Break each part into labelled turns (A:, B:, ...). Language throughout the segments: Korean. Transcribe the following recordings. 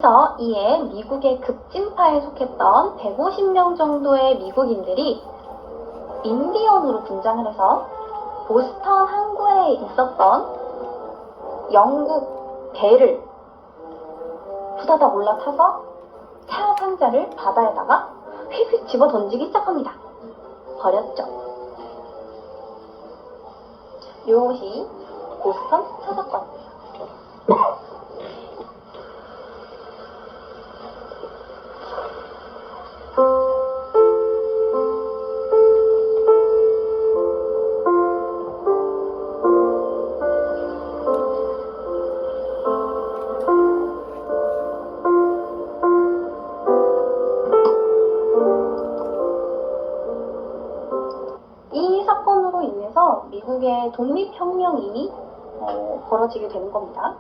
A: 그래서 이에 미국의 급진파에 속했던 150명 정도의 미국인들이 인디언으로 분장을 해서 보스턴 항구에 있었던 영국 배를 후다닥 올라타서 차 상자를 바다에다가 휙휙 집어 던지기 시작합니다. 버렸죠. 이것이 보스턴 차 사건입니다. 이 사건으로 인해서 미국의 독립혁명이 벌어지게 되는 겁니다.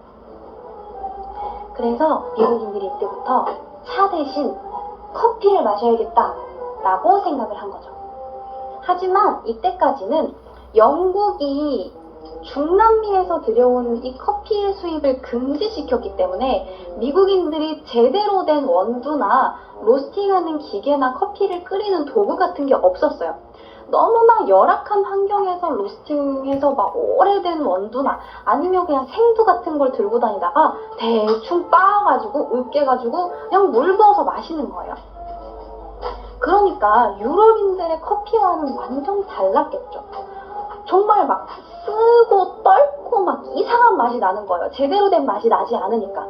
A: 그래서 미국인들이 이때부터 차 대신 커피를 마셔야겠다 라고 생각을 한 거죠. 하지만 이때까지는 영국이 중남미에서 들여온 이 커피의 수입을 금지시켰기 때문에 미국인들이 제대로 된 원두나 로스팅하는 기계나 커피를 끓이는 도구 같은 게 없었어요. 너무나 열악한 환경에서 로스팅해서 막 오래된 원두나 아니면 그냥 생두 같은 걸 들고 다니다가 대충 빻아가지고 으깨가지고 그냥 물 부어서 마시는 거예요. 그러니까 유럽인들의 커피와는 완전 달랐겠죠. 정말 막 쓰고 떫고 막 이상한 맛이 나는 거예요. 제대로 된 맛이 나지 않으니까.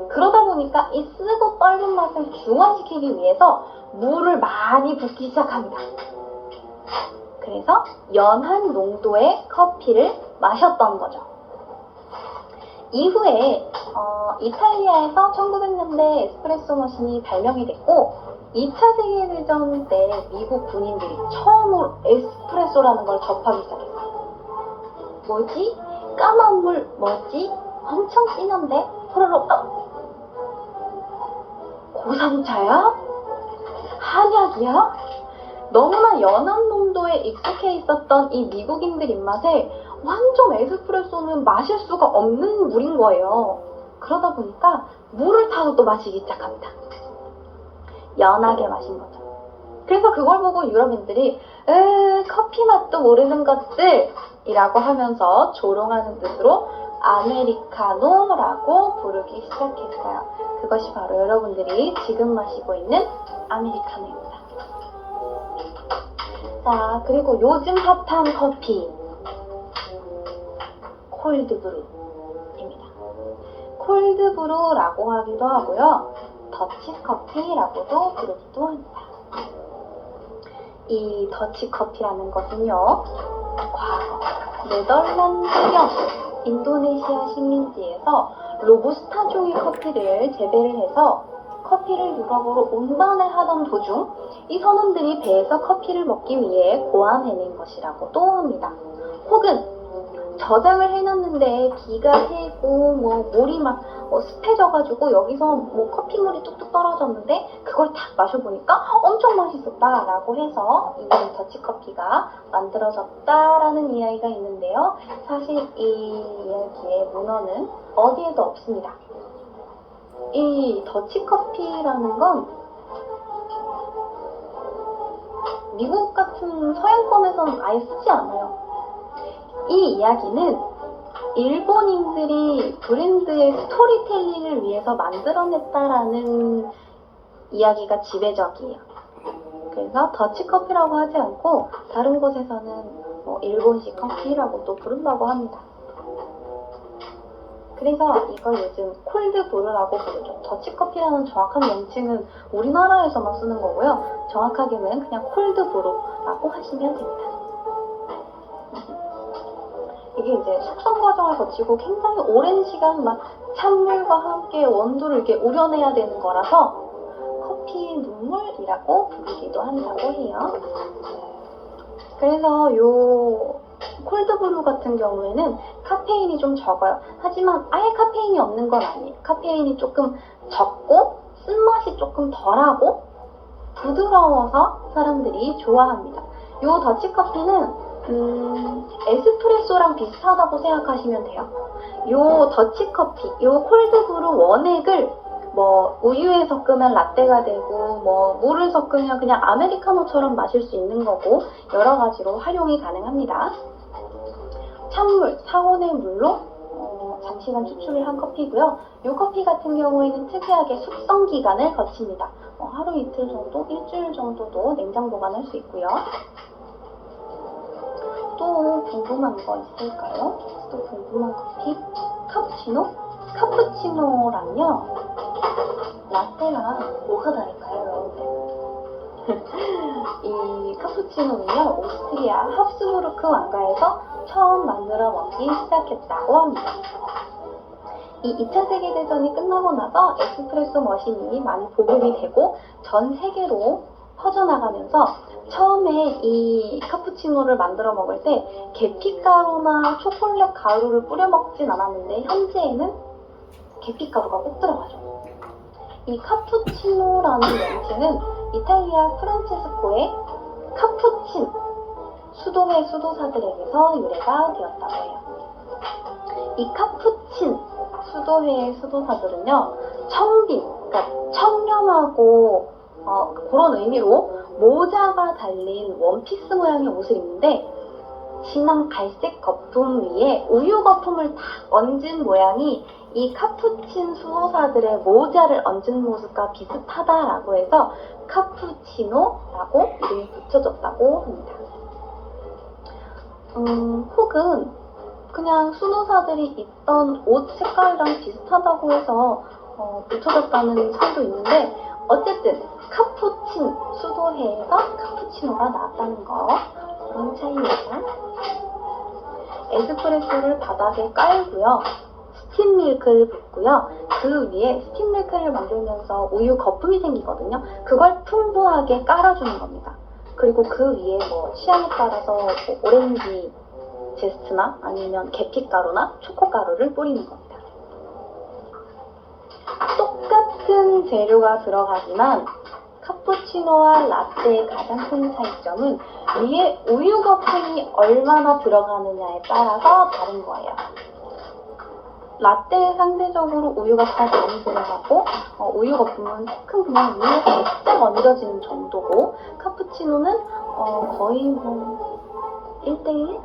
A: 그러다 보니까 이 쓰고 떫은 맛을 중화시키기 위해서 물을 많이 붓기 시작합니다. 그래서 연한 농도의 커피를 마셨던 거죠. 이후에 이탈리아에서 1900년대 에스프레소 머신이 발명이 됐고 2차 세계대전 때 미국 군인들이 처음으로 에스프레소라는 걸 접하기 시작했어요. 뭐지? 까만 물 뭐지? 엄청 진한데? 호로록 고삼차야? 한약이야? 너무나 연한 농도에 익숙해 있었던 이 미국인들 입맛에 완전 에스프레소는 마실 수가 없는 물인 거예요. 그러다 보니까 물을 타서 또 마시기 시작합니다. 연하게 마신 거죠. 그래서 그걸 보고 유럽인들이 커피 맛도 모르는 것들 이라고 하면서 조롱하는 뜻으로 아메리카노라고 부르기 시작했어요. 그것이 바로 여러분들이 지금 마시고 있는 아메리카노입니다. 자, 그리고 요즘 핫한 커피 콜드브루입니다. 콜드브루라고 하기도 하고요. 더치커피라고도 부르기도 합니다. 이 더치커피라는 것은요, 과거 네덜란드형 인도네시아 식민지에서 로부스타종의 커피를 재배를 해서 커피를 유럽으로 운반을 하던 도중 이 선원들이 배에서 커피를 먹기 위해 고안해낸 것이라고도 합니다. 혹은 저장을 해놨는데 비가 새고 물이 막 습해져가지고 여기서 커피물이 뚝뚝 떨어졌는데 그걸 딱 마셔보니까 엄청 맛있었다라고 해서 이 더치커피가 만들어졌다라는 이야기가 있는데요. 사실 이 이야기의 문헌은 어디에도 없습니다. 이 더치커피라는 건 미국 같은 서양권에서는 아예 쓰지 않아요. 이 이야기는 일본인들이 브랜드의 스토리텔링을 위해서 만들어냈다라는 이야기가 지배적이에요. 그래서 더치커피라고 하지 않고 다른 곳에서는 일본식 커피라고 또 부른다고 합니다. 그래서 이걸 요즘 콜드브루라고 부르죠. 더치커피라는 정확한 명칭은 우리나라에서만 쓰는 거고요. 정확하게는 그냥 콜드브루라고 하시면 됩니다. 이게 이제 숙성 과정을 거치고 굉장히 오랜 시간 막 찬물과 함께 원두를 이렇게 우려내야 되는 거라서 커피 눈물이라고 부르기도 한다고 해요. 그래서 요 콜드브루 같은 경우에는 카페인이 좀 적어요. 하지만 아예 카페인이 없는 건 아니에요. 카페인이 조금 적고 쓴맛이 조금 덜하고 부드러워서 사람들이 좋아합니다. 요 더치커피는 에스프레소랑 비슷하다고 생각하시면 돼요. 요 더치커피, 요 콜드브루 원액을 뭐 우유에 섞으면 라떼가 되고 뭐 물을 섞으면 그냥 아메리카노처럼 마실 수 있는 거고 여러 가지로 활용이 가능합니다. 찬물, 상온의 물로 장시간 추출을 한 커피고요. 이 커피 같은 경우에는 특이하게 숙성 기간을 거칩니다. 하루 이틀 정도, 일주일 정도도 냉장 보관할 수 있고요. 또 궁금한 거 있을까요? 또 궁금한 커피? 카푸치노? 카푸치노랑요, 라떼랑 뭐가 다를까요, 여러분들? 이 카푸치노는요, 오스트리아 합스부르크 왕가에서 처음 만들어 먹기 시작했다고 합니다. 이 2차 세계대전이 끝나고 나서 에스프레소 머신이 많이 보급이 되고 전 세계로 퍼져나가면서 처음에 이 카푸치노를 만들어 먹을 때 계피가루나 초콜릿 가루를 뿌려 먹진 않았는데 현재에는 계피가루가 꼭 들어가죠. 이 카푸치노라는 명칭은 이탈리아 프란체스코의 카푸친 수도회 수도사들에게서 유래가 되었다고 해요. 이 카푸친 수도회의 수도사들은요, 청빈, 그러니까 청렴하고 그런 의미로 모자가 달린 원피스 모양의 옷을 입는데 진한 갈색 거품 위에 우유 거품을 탁 얹은 모양이 이 카푸친 수도사들의 모자를 얹은 모습과 비슷하다라고 해서 카푸치노라고 이름이 붙여졌다고 합니다. 혹은 그냥 수도사들이 입던 옷 색깔이랑 비슷하다고 해서 붙여졌다는 설도 있는데 어쨌든 카푸친 수도회에서 카푸치노가 나왔다는 거, 그런 차이입니다. 에스프레소를 바닥에 깔고요, 스팀 밀크를 붓고요, 그 위에 스팀 밀크를 만들면서 우유 거품이 생기거든요. 그걸 풍부하게 깔아주는 겁니다. 그리고 그 위에 뭐 취향에 따라서 뭐 오렌지 제스트나 아니면 계피가루나 초코가루를 뿌리는 겁니다. 똑같은 재료가 들어가지만 카푸치노와 라떼의 가장 큰 차이점은 위에 우유 거품이 얼마나 들어가느냐에 따라서 다른 거예요. 라떼에 상대적으로 우유가 더 많이 들어가고 우유 거품은 조금 그냥 위에 살짝 얹어지는 정도고, 카푸치노는 거의 뭐 1:1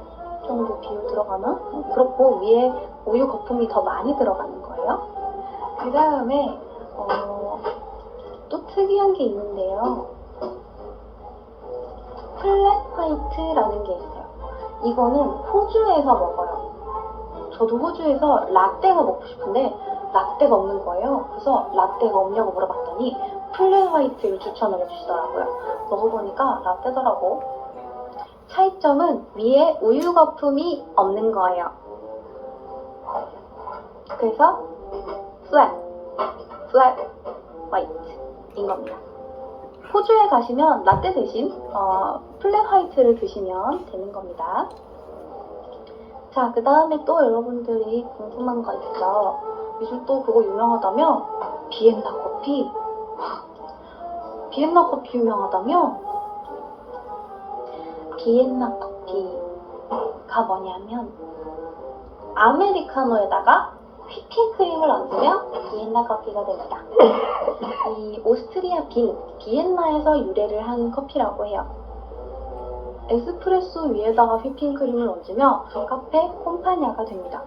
A: 정도 비율 들어가나? 그렇고 위에 우유 거품이 더 많이 들어가는 거예요. 그 다음에 또 특이한 게 있는데요. 플랫 화이트라는 게 있어요. 이거는 호주에서 먹어요. 저도 호주에서 라떼가 먹고 싶은데 라떼가 없는 거예요. 그래서 라떼가 없냐고 물어봤더니 플랫 화이트를 추천을 해주시더라고요. 먹어보니까 라떼더라고. 차이점은 위에 우유 거품이 없는 거예요. 그래서 플랫 화이트인 겁니다. 호주에 가시면 라떼 대신 플랫 화이트를 드시면 되는 겁니다. 자, 그 다음에 또 여러분들이 궁금한 거 있죠. 요즘 또 그거 유명하다며? 비엔나 커피? 비엔나 커피 유명하다며? 비엔나 커피가 뭐냐면 아메리카노에다가 휘핑크림을 얹으면 비엔나 커피가 됩니다. 이 오스트리아 비엔나에서 유래를 한 커피라고 해요. 에스프레소 위에다가 휘핑크림을 얹으면 카페 콤파냐가 됩니다.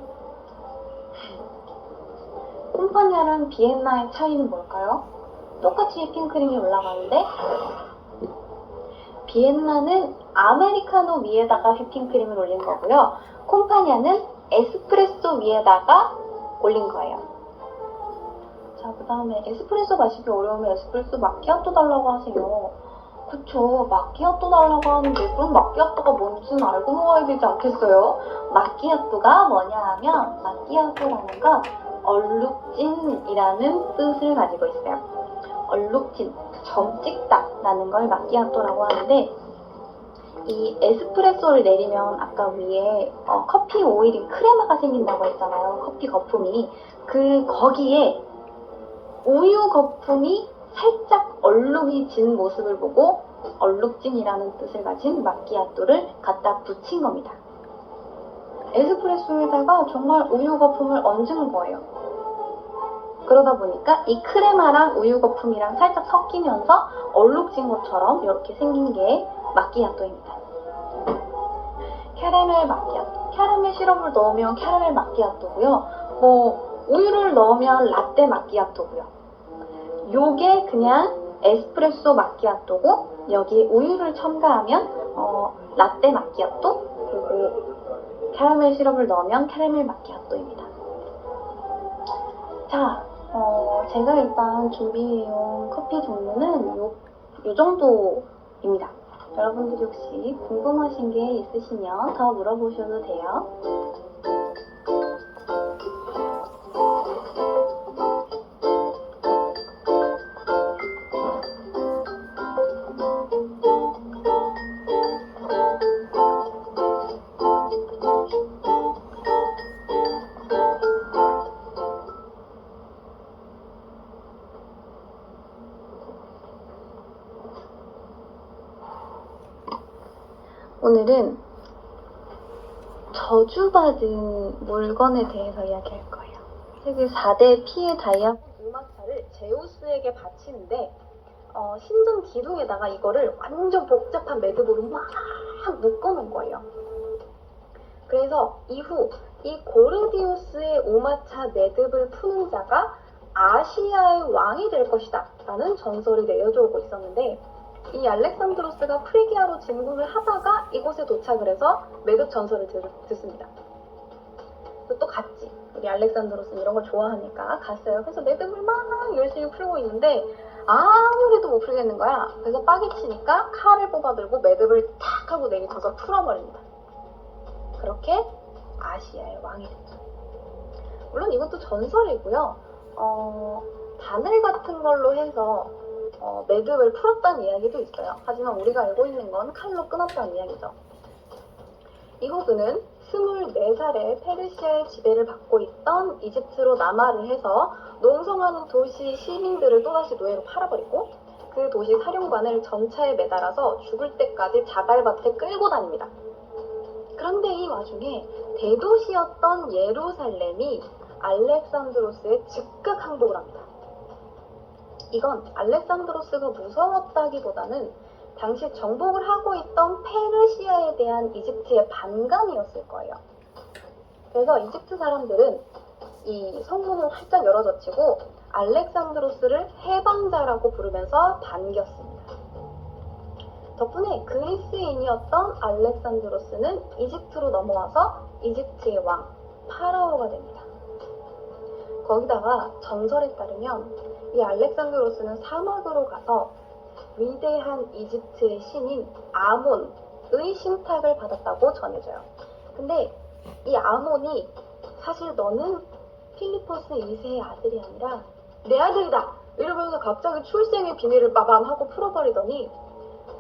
A: 콤파냐랑 비엔나의 차이는 뭘까요? 똑같이 휘핑크림이 올라가는데 비엔나는 아메리카노 위에다가 휘핑크림을 올린 거고요. 콤파냐는 에스프레소 위에다가 올린 거예요. 자, 그 다음에 에스프레소 마시기 어려우면 에스프레소 마키아토 달라고 하세요. 그쵸, 마키아토 달라고 하는데 그럼 마키아토가 뭔지는 알고 먹어야 되지 않겠어요? 마키아토가 뭐냐 하면 마키아토라는 건 얼룩진이라는 뜻을 가지고 있어요. 얼룩진, 점 찍다 라는 걸 마키아토라고 하는데, 이 에스프레소를 내리면 아까 위에 커피 오일인 크레마가 생긴다고 했잖아요. 커피 거품이. 거기에 우유 거품이 살짝 얼룩이 진 모습을 보고 얼룩진이라는 뜻을 가진 마키아토를 갖다 붙인 겁니다. 에스프레소에다가 정말 우유 거품을 얹은 거예요. 그러다 보니까 이 크레마랑 우유 거품이랑 살짝 섞이면서 얼룩진 것처럼 이렇게 생긴 게 마끼아또입니다. 캐러멜 마끼아또. 캐러멜 시럽을 넣으면 캐러멜 마끼아또고요. 우유를 넣으면 라떼 마끼아또고요. 요게 그냥 에스프레소 마끼아또고, 여기 우유를 첨가하면 라떼 마끼아또, 그리고 캐러멜 시럽을 넣으면 캐러멜 마끼아또입니다. 자, 제가 일단 준비해온 커피 종류는 요 정도입니다. 여러분들이 혹시 궁금하신 게 있으시면 더 물어보셔도 돼요. 오늘은 저주받은 물건에 대해서 이야기할 거예요. 세계 4대 피해 다이아몬드 우마차를 제우스에게 바치는데 신전 기둥에다가 이거를 완전 복잡한 매듭으로 막 묶어놓은 거예요. 그래서 이후 이 고르디우스의 우마차 매듭을 푸는 자가 아시아의 왕이 될 것이다 라는 전설이 내려져 오고 있었는데, 이 알렉산드로스가 프리기아로 진군을 하다가 이곳에 도착을 해서 매듭 전설을 듣습니다. 그래서 또 갔지. 우리 알렉산드로스는 이런 걸 좋아하니까 갔어요. 그래서 매듭을 막 열심히 풀고 있는데 아무래도 못 풀겠는 거야. 그래서 빠개치니까 칼을 뽑아들고 매듭을 탁 하고 내리쳐서 풀어버립니다. 그렇게 아시아의 왕이 됐죠. 물론 이것도 전설이고요. 바늘 같은 걸로 해서 매듭을 풀었다는 이야기도 있어요. 하지만 우리가 알고 있는 건 칼로 끊었다는 이야기죠. 이 호그는 24살에 페르시아의 지배를 받고 있던 이집트로 남하를 해서 농성하는 도시 시민들을 또다시 노예로 팔아버리고, 그 도시 사령관을 전차에 매달아서 죽을 때까지 자갈밭에 끌고 다닙니다. 그런데 이 와중에 대도시였던 예루살렘이 알렉산드로스에 즉각 항복을 합니다. 이건 알렉산드로스가 무서웠다기보다는 당시 정복을 하고 있던 페르시아에 대한 이집트의 반감이었을 거예요. 그래서 이집트 사람들은 이 성문을 활짝 열어젖히고 알렉산드로스를 해방자라고 부르면서 반겼습니다. 덕분에 그리스인이었던 알렉산드로스는 이집트로 넘어와서 이집트의 왕, 파라오가 됩니다. 거기다가 전설에 따르면 이 알렉산드로스는 사막으로 가서 위대한 이집트의 신인 아몬의 신탁을 받았다고 전해져요. 근데 이 아몬이 사실 너는 필리포스 2세의 아들이 아니라 내 아들이다! 이러면서 갑자기 출생의 비밀을 빠밤하고 풀어버리더니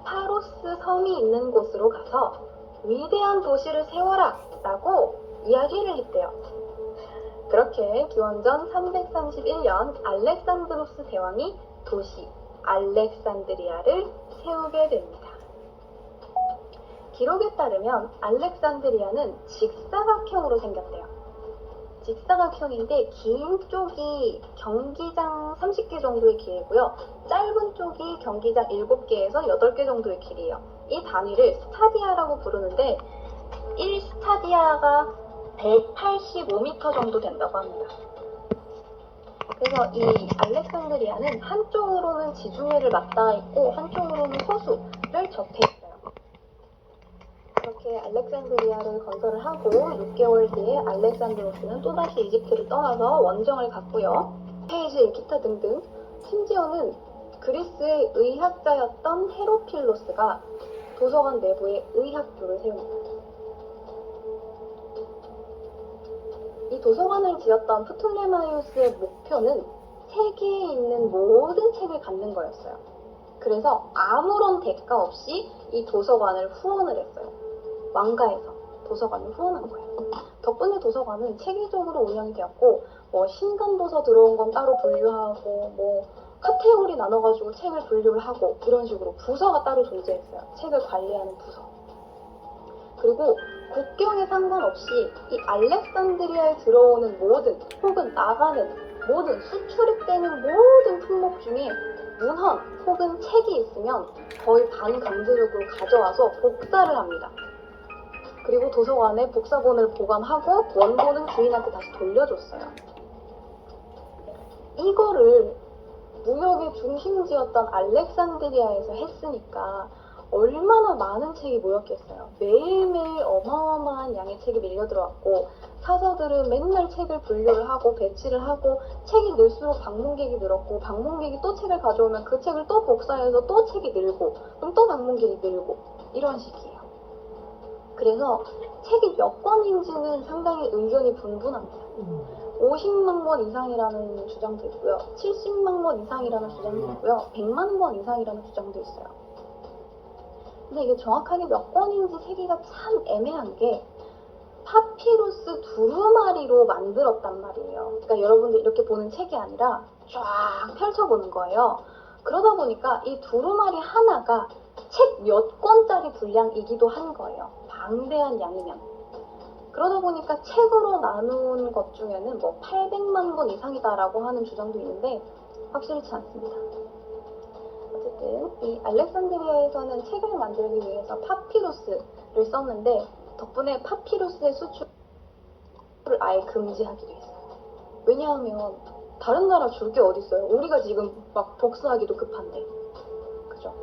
A: 파로스 섬이 있는 곳으로 가서 위대한 도시를 세워라! 라고 이야기를 했대요. 그렇게 기원전 331년 알렉산드로스 대왕이 도시 알렉산드리아를 세우게 됩니다. 기록에 따르면 알렉산드리아는 직사각형으로 생겼대요. 직사각형인데 긴 쪽이 경기장 30개 정도의 길이고요. 짧은 쪽이 경기장 7개에서 8개 정도의 길이에요. 이 단위를 스타디아라고 부르는데 1스타디아가 185m 정도 된다고 합니다. 그래서 이 알렉산드리아는 한쪽으로는 지중해를 맞닿아 있고 한쪽으로는 호수를 접해 있어요. 그렇게 알렉산드리아를 건설을 하고 6개월 뒤에 알렉산드로스는 또다시 이집트를 떠나서 원정을 갔고요. 페이지, 기타 등등. 심지어는 그리스의 의학자였던 헤로필로스가 도서관 내부에 의학교를 세웁니다. 이 도서관을 지었던 프톨레마이오스의 목표는 세계에 있는 모든 책을 갖는 거였어요. 그래서 아무런 대가 없이 이 도서관을 후원을 했어요. 왕가에서 도서관을 후원한 거예요. 덕분에 도서관은 체계적으로 운영이 되었고, 신간도서 들어온 건 따로 분류하고, 카테고리 나눠가지고 책을 분류를 하고, 이런 식으로 부서가 따로 존재했어요. 책을 관리하는 부서. 그리고 국경에 상관없이 이 알렉산드리아에 들어오는 모든 혹은 나가는 모든 수출입되는 모든 품목 중에 문헌 혹은 책이 있으면 거의 반강제적으로 가져와서 복사를 합니다. 그리고 도서관에 복사본을 보관하고 원본은 주인한테 다시 돌려줬어요. 이거를 무역의 중심지였던 알렉산드리아에서 했으니까 얼마나 많은 책이 모였겠어요. 매일매일 어마어마한 양의 책이 밀려 들어왔고 사서들은 맨날 책을 분류를 하고 배치를 하고 책이 늘수록 방문객이 늘었고 방문객이 또 책을 가져오면 그 책을 또 복사해서 또 책이 늘고 그럼 또 방문객이 늘고 이런 식이에요. 그래서 책이 몇 권인지는 상당히 의견이 분분합니다. 50만 권 이상이라는 주장도 있고요. 70만 권 이상이라는 주장도 있고요. 100만 권 이상이라는 주장도 있어요. 근데 이게 정확하게 몇 권인지 세기가 참 애매한 게 파피루스 두루마리로 만들었단 말이에요. 그러니까 여러분들 이렇게 보는 책이 아니라 쫙 펼쳐보는 거예요. 그러다 보니까 이 두루마리 하나가 책 몇 권짜리 분량이기도 한 거예요. 방대한 양이면. 그러다 보니까 책으로 나눈 것 중에는 뭐 800만 권 이상이다라고 하는 주장도 있는데 확실치 않습니다. 어쨌든 이 알렉산드리아에서는 책을 만들기 위해서 파피루스를 썼는데 덕분에 파피루스의 수출을 아예 금지하기도 했어요. 왜냐하면 다른 나라 줄 게 어딨어요. 우리가 지금 막 복수하기도 급한데. 그죠?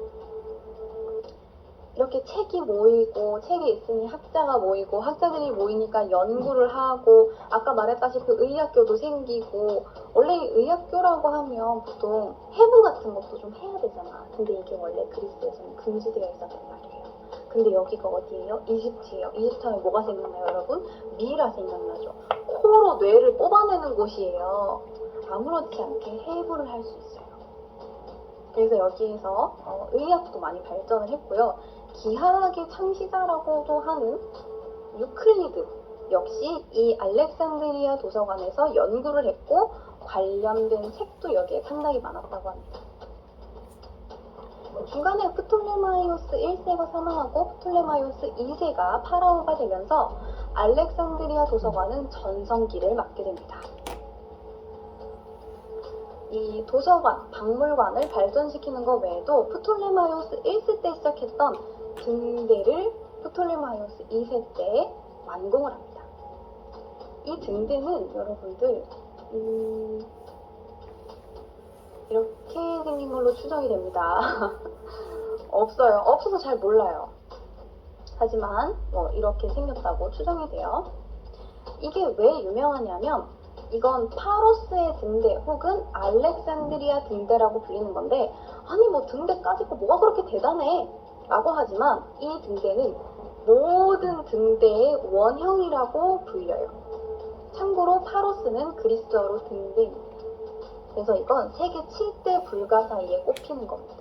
A: 이렇게 책이 모이고 책이 있으니 학자가 모이고 학자들이 모이니까 연구를 하고 아까 말했다시피 의학교도 생기고 원래 의학교라고 하면 보통 해부 같은 것도 좀 해야 되잖아. 근데 이게 원래 그리스에서는 금지되어 있었단 말이에요. 근데 여기가 어디예요? 이집트예요. 이집트 하면 뭐가 생각나요, 여러분? 미라 생각나죠. 코로 뇌를 뽑아내는 곳이에요. 아무렇지 않게 해부를 할 수 있어요. 그래서 여기에서 의학도 많이 발전을 했고요. 기하학의 창시자라고도 하는 유클리드 역시 이 알렉산드리아 도서관에서 연구를 했고 관련된 책도 여기에 상당히 많았다고 합니다. 중간에 프톨레마이오스 1세가 사망하고 프톨레마이오스 2세가 파라오가 되면서 알렉산드리아 도서관은 전성기를 맞게 됩니다. 이 도서관, 박물관을 발전시키는 것 외에도 프톨레마이오스 1세 때 시작했던 등대를 프톨레마이오스 2세 때 완공을 합니다. 이 등대는 여러분들 이렇게 생긴 걸로 추정이 됩니다. 없어요. 없어서 잘 몰라요. 하지만 이렇게 생겼다고 추정이 돼요. 이게 왜 유명하냐면 이건 파로스의 등대 혹은 알렉산드리아 등대라고 불리는 건데 아니 뭐 등대까지 거 뭐가 그렇게 대단해 라고 하지만 이 등대는 모든 등대의 원형이라고 불려요. 참고로 파로스는 그리스어로 등대입니다. 그래서 이건 세계 7대 불가 사이에 꼽히는 겁니다.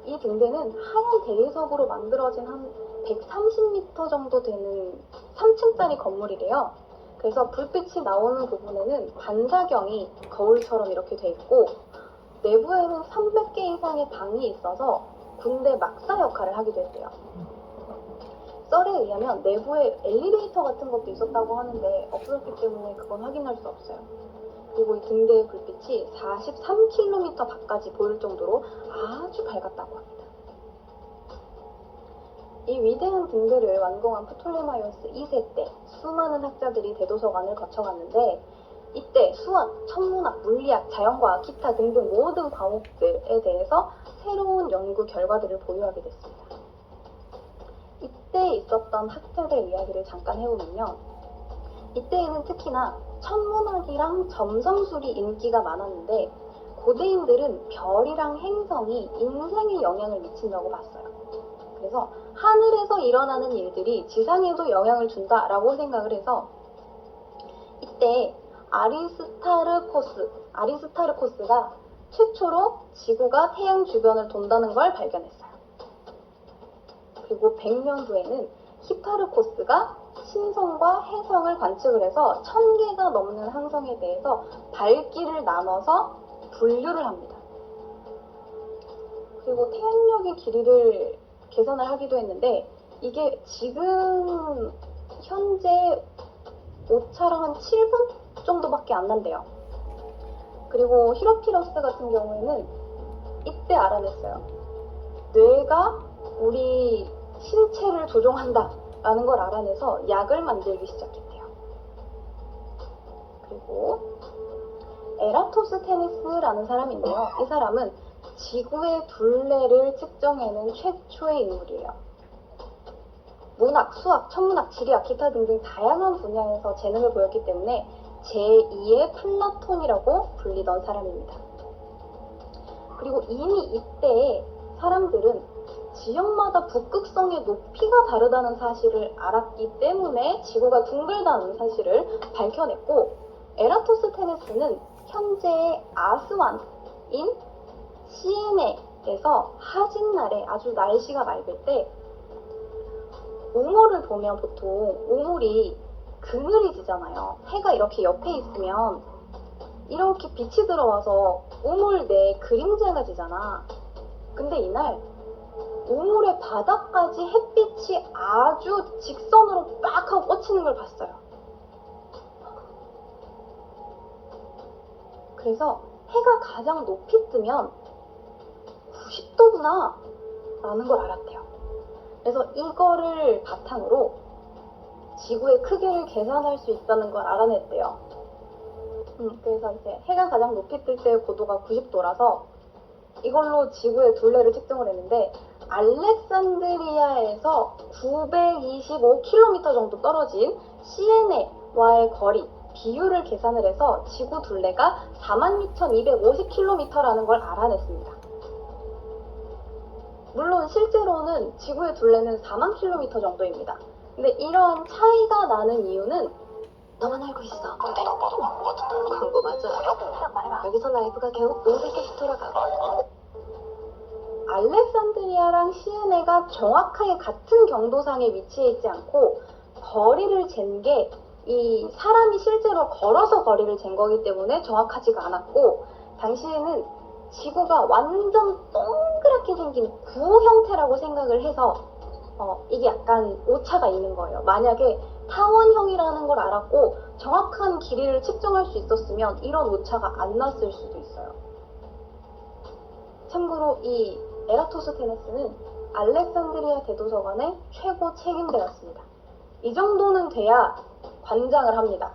A: 이 등대는 하얀 대리석으로 만들어진 한 130m 정도 되는 3층짜리 건물이래요. 그래서 불빛이 나오는 부분에는 반사경이 거울처럼 이렇게 돼 있고 내부에는 300개 이상의 방이 있어서 군대 막사 역할을 하기도 했대요. 썰에 의하면 내부에 엘리베이터 같은 것도 있었다고 하는데 없어졌기 때문에 그건 확인할 수 없어요. 그리고 이 등대의 불빛이 43km 밖까지 보일 정도로 아주 밝았다고 합니다. 이 위대한 등대를 완공한 프톨레마이오스 2세 때 수많은 학자들이 대도서관을 거쳐갔는데 이때 수학, 천문학, 물리학, 자연과학, 기타 등등 모든 과목들에 대해서 새로운 연구 결과들을 보유하게 됐습니다. 이때 있었던 학자들 이야기를 잠깐 해보면요. 이때에는 특히나 천문학이랑 점성술이 인기가 많았는데 고대인들은 별이랑 행성이 인생에 영향을 미친다고 봤어요. 그래서 하늘에서 일어나는 일들이 지상에도 영향을 준다라고 생각을 해서 이때 아리스타르코스가 최초로 지구가 태양 주변을 돈다는 걸 발견했어요. 그리고 100년 후에는 히파르코스가 신성과 해성을 관측을 해서 1000개가 넘는 항성에 대해서 밝기를 나눠서 분류를 합니다. 그리고 태양력의 길이를 계산을 하기도 했는데 이게 지금 현재 오차랑 한 7분 정도밖에 안 난대요. 그리고 히로피러스 같은 경우에는 이때 알아냈어요. 뇌가 우리 신체를 조종한다 라는 걸 알아내서 약을 만들기 시작했대요. 그리고 에라토스테네스라는 사람인데요. 이 사람은 지구의 둘레를 측정해낸 최초의 인물이에요. 문학, 수학, 천문학, 지리학, 기타 등등 다양한 분야에서 재능을 보였기 때문에 제2의 플라톤이라고 불리던 사람입니다. 그리고 이미 이때 사람들은 지역마다 북극성의 높이가 다르다는 사실을 알았기 때문에 지구가 둥글다는 사실을 밝혀냈고, 에라토스테네스는 현재의 아스완인 시에네에서 하진날에 아주 날씨가 맑을 때 우물을 보면 보통 우물이 그늘이 지잖아요. 해가 이렇게 옆에 있으면 이렇게 빛이 들어와서 우물 내에 그림자가 지잖아. 근데 이날 우물의 바닥까지 햇빛이 아주 직선으로 빡 하고 꽂히는 걸 봤어요. 그래서 해가 가장 높이 뜨면 90도구나 라는 걸 알았대요. 그래서 이거를 바탕으로 지구의 크기를 계산할 수 있다는 걸 알아냈대요. 그래서 이제 해가 가장 높이 뜰 때 고도가 90도라서 이걸로 지구의 둘레를 측정을 했는데, 알렉산드리아에서 925km 정도 떨어진 시에네와의 거리, 비율을 계산을 해서 지구 둘레가 46,250km라는 걸 알아냈습니다. 물론 실제로는 지구의 둘레는 4만 km 정도입니다. 근데 이런 차이가 나는 이유는 너만 알고 있어.
B: 근데 딱 봐도 광고 같은데.
A: 광고 맞아. 여기서 라이브가 겨우 500개씩 돌아가고. 알렉산드리아랑 시에네가 정확하게 같은 경도상에 위치해 있지 않고 거리를 잰 게 이 사람이 실제로 걸어서 거리를 잰 거기 때문에 정확하지가 않았고, 당시에는 지구가 완전 동그랗게 생긴 구 형태라고 생각을 해서 이게 약간 오차가 있는 거예요. 만약에 타원형이라는 걸 알았고 정확한 길이를 측정할 수 있었으면 이런 오차가 안 났을 수도 있어요. 참고로 이 에라토스테네스는 알렉산드리아 대도서관의 최고 책임대였습니다. 이 정도는 돼야 관장을 합니다.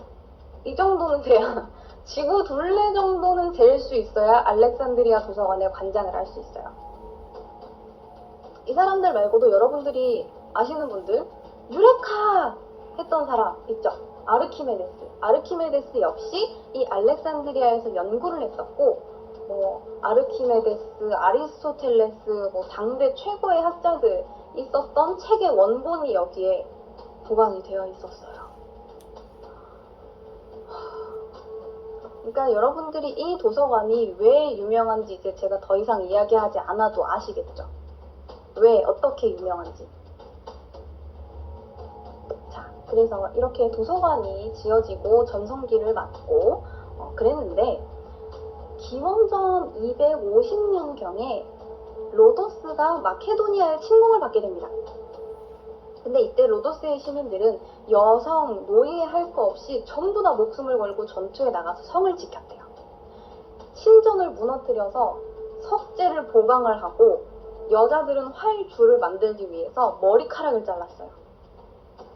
A: 이 정도는 돼야 지구 둘레 정도는 잴 수 있어야 알렉산드리아 도서관의 관장을 할 수 있어요. 이 사람들 말고도 여러분들이 아시는 분들, 유레카 했던 사람 있죠? 아르키메데스. 아르키메데스 역시 이 알렉산드리아에서 연구를 했었고, 아르키메데스, 아리스토텔레스, 당대 최고의 학자들 있었던 책의 원본이 여기에 보관이 되어 있었어요. 그러니까 여러분들이 이 도서관이 왜 유명한지 이제 제가 더 이상 이야기하지 않아도 아시겠죠? 왜, 어떻게 유명한지. 자, 그래서 이렇게 도서관이 지어지고 전성기를 맞고 그랬는데, 기원전 250년경에 로도스가 마케도니아의 침공을 받게 됩니다. 근데 이때 로도스의 시민들은 여성, 노예 할 거 없이 전부 다 목숨을 걸고 전투에 나가서 성을 지켰대요. 신전을 무너뜨려서 석재를 보강을 하고, 여자들은 활줄을 만들기 위해서 머리카락을 잘랐어요.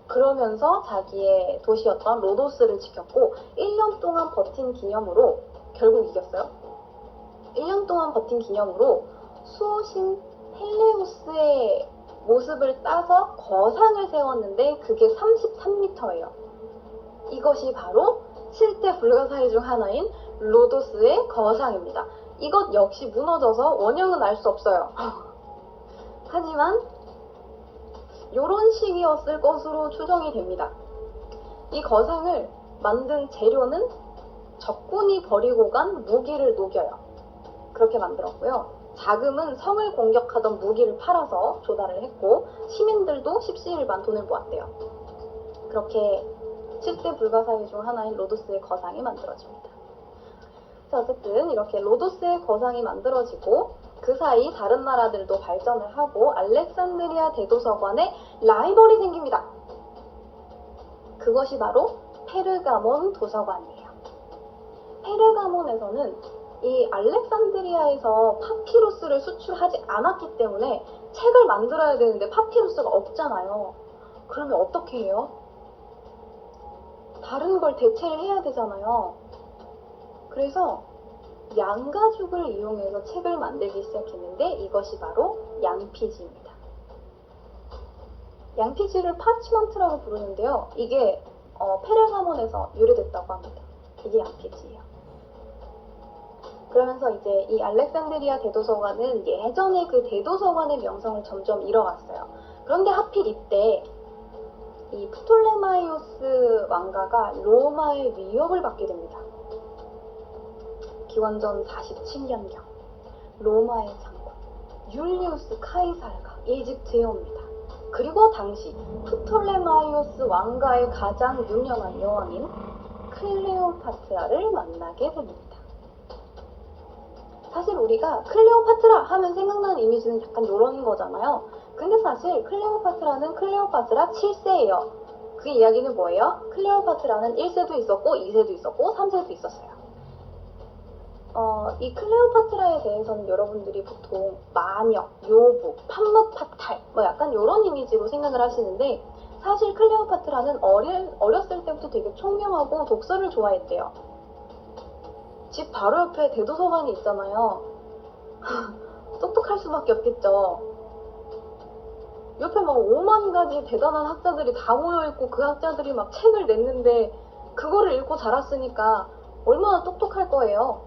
A: 그러면서 자기의 도시였던 로도스를 지켰고, 1년 동안 버틴 기념으로, 결국 이겼어요. 1년 동안 버틴 기념으로 수호신 펠레우스의 모습을 따서 거상을 세웠는데 그게 33m예요. 이것이 바로 7대 불가사리 중 하나인 로도스의 거상입니다. 이것 역시 무너져서 원형은 알 수 없어요. 하지만 이런 식이었을 것으로 추정이 됩니다. 이 거상을 만든 재료는 적군이 버리고 간 무기를 녹여요. 그렇게 만들었고요. 자금은 성을 공격하던 무기를 팔아서 조달을 했고, 시민들도 십시일반 돈을 모았대요. 그렇게 7대 불가사리 중 하나인 로도스의 거상이 만들어집니다. 자, 어쨌든 이렇게 로도스의 거상이 만들어지고 그 사이 다른 나라들도 발전을 하고 알렉산드리아 대도서관에 라이벌이 생깁니다. 그것이 바로 페르가몬 도서관이에요. 페르가몬에서는 이 알렉산드리아에서 파피루스를 수출하지 않았기 때문에 책을 만들어야 되는데 파피루스가 없잖아요. 그러면 어떻게 해요? 다른 걸 대체를 해야 되잖아요. 그래서 양가죽을 이용해서 책을 만들기 시작했는데 이것이 바로 양피지입니다. 양피지를 파치먼트라고 부르는데요. 이게 페르가몬에서 유래됐다고 합니다. 이게 양피지예요. 그러면서 이제 이 알렉산드리아 대도서관은 예전에 그 대도서관의 명성을 점점 잃어갔어요. 그런데 하필 이때 이 프톨레마이오스 왕가가 로마의 위협을 받게 됩니다. 기원전 47년경 로마의 장군 율리우스 카이사르가 이집트에 옵니다. 그리고 당시 프톨레마이오스 왕가의 가장 유명한 여왕인 클레오파트라를 만나게 됩니다. 사실 우리가 클레오파트라 하면 생각나는 이미지는 약간 이런 거잖아요. 근데 사실 클레오파트라는 클레오파트라 7세예요. 그 이야기는 뭐예요? 클레오파트라는 1세도 있었고 2세도 있었고 3세도 있었어요. 이 클레오파트라에 대해서는 여러분들이 보통 마녀, 요부, 판무파탈 뭐 약간 이런 이미지로 생각을 하시는데 사실 클레오파트라는 어렸을 때부터 되게 총명하고 독서를 좋아했대요. 집 바로 옆에 대도서관이 있잖아요. 똑똑할 수밖에 없겠죠. 옆에 막 5만 가지 대단한 학자들이 다 모여있고 그 학자들이 막 책을 냈는데 그거를 읽고 자랐으니까 얼마나 똑똑할 거예요.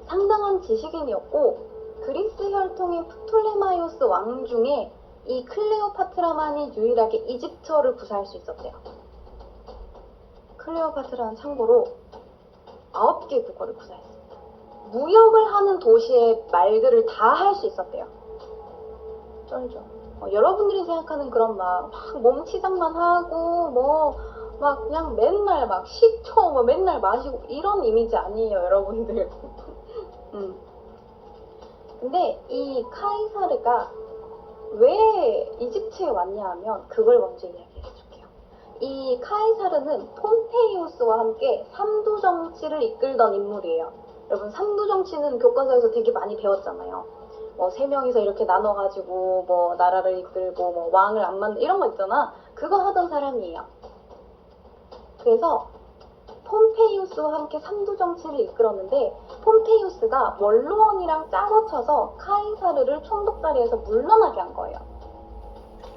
A: 상당한 지식인이었고 그리스 혈통의 프톨레마이오스 왕 중에 이 클레오파트라만이 유일하게 이집트어를 구사할 수 있었대요. 클레오파트라는 참고로 9개 국어를 구사했습니다. 무역을 하는 도시의 말들을 다 할 수 있었대요. 쩔죠. 여러분들이 생각하는 그런 막 몸치장만 하고 막 그냥 맨날 막 식초 뭐 맨날 마시고 이런 이미지 아니에요, 여러분들. 근데 이 카이사르가 왜 이집트에 왔냐 하면 그걸 먼저 이야기해 줄게요. 이 카이사르는 폼페이우스와 함께 삼두 정치를 이끌던 인물이에요. 여러분 삼두 정치는 교과서에서 되게 많이 배웠잖아요. 뭐 3명이서 이렇게 나눠가지고 뭐 나라를 이끌고 뭐 왕을 안 만들 이런 거 있잖아. 그거 하던 사람이에요. 그래서 폼페이우스와 함께 삼두 정치를 이끌었는데 폼페이우스가 원로원이랑 짜고 쳐서 카이사르를 총독자리에서 물러나게 한 거예요.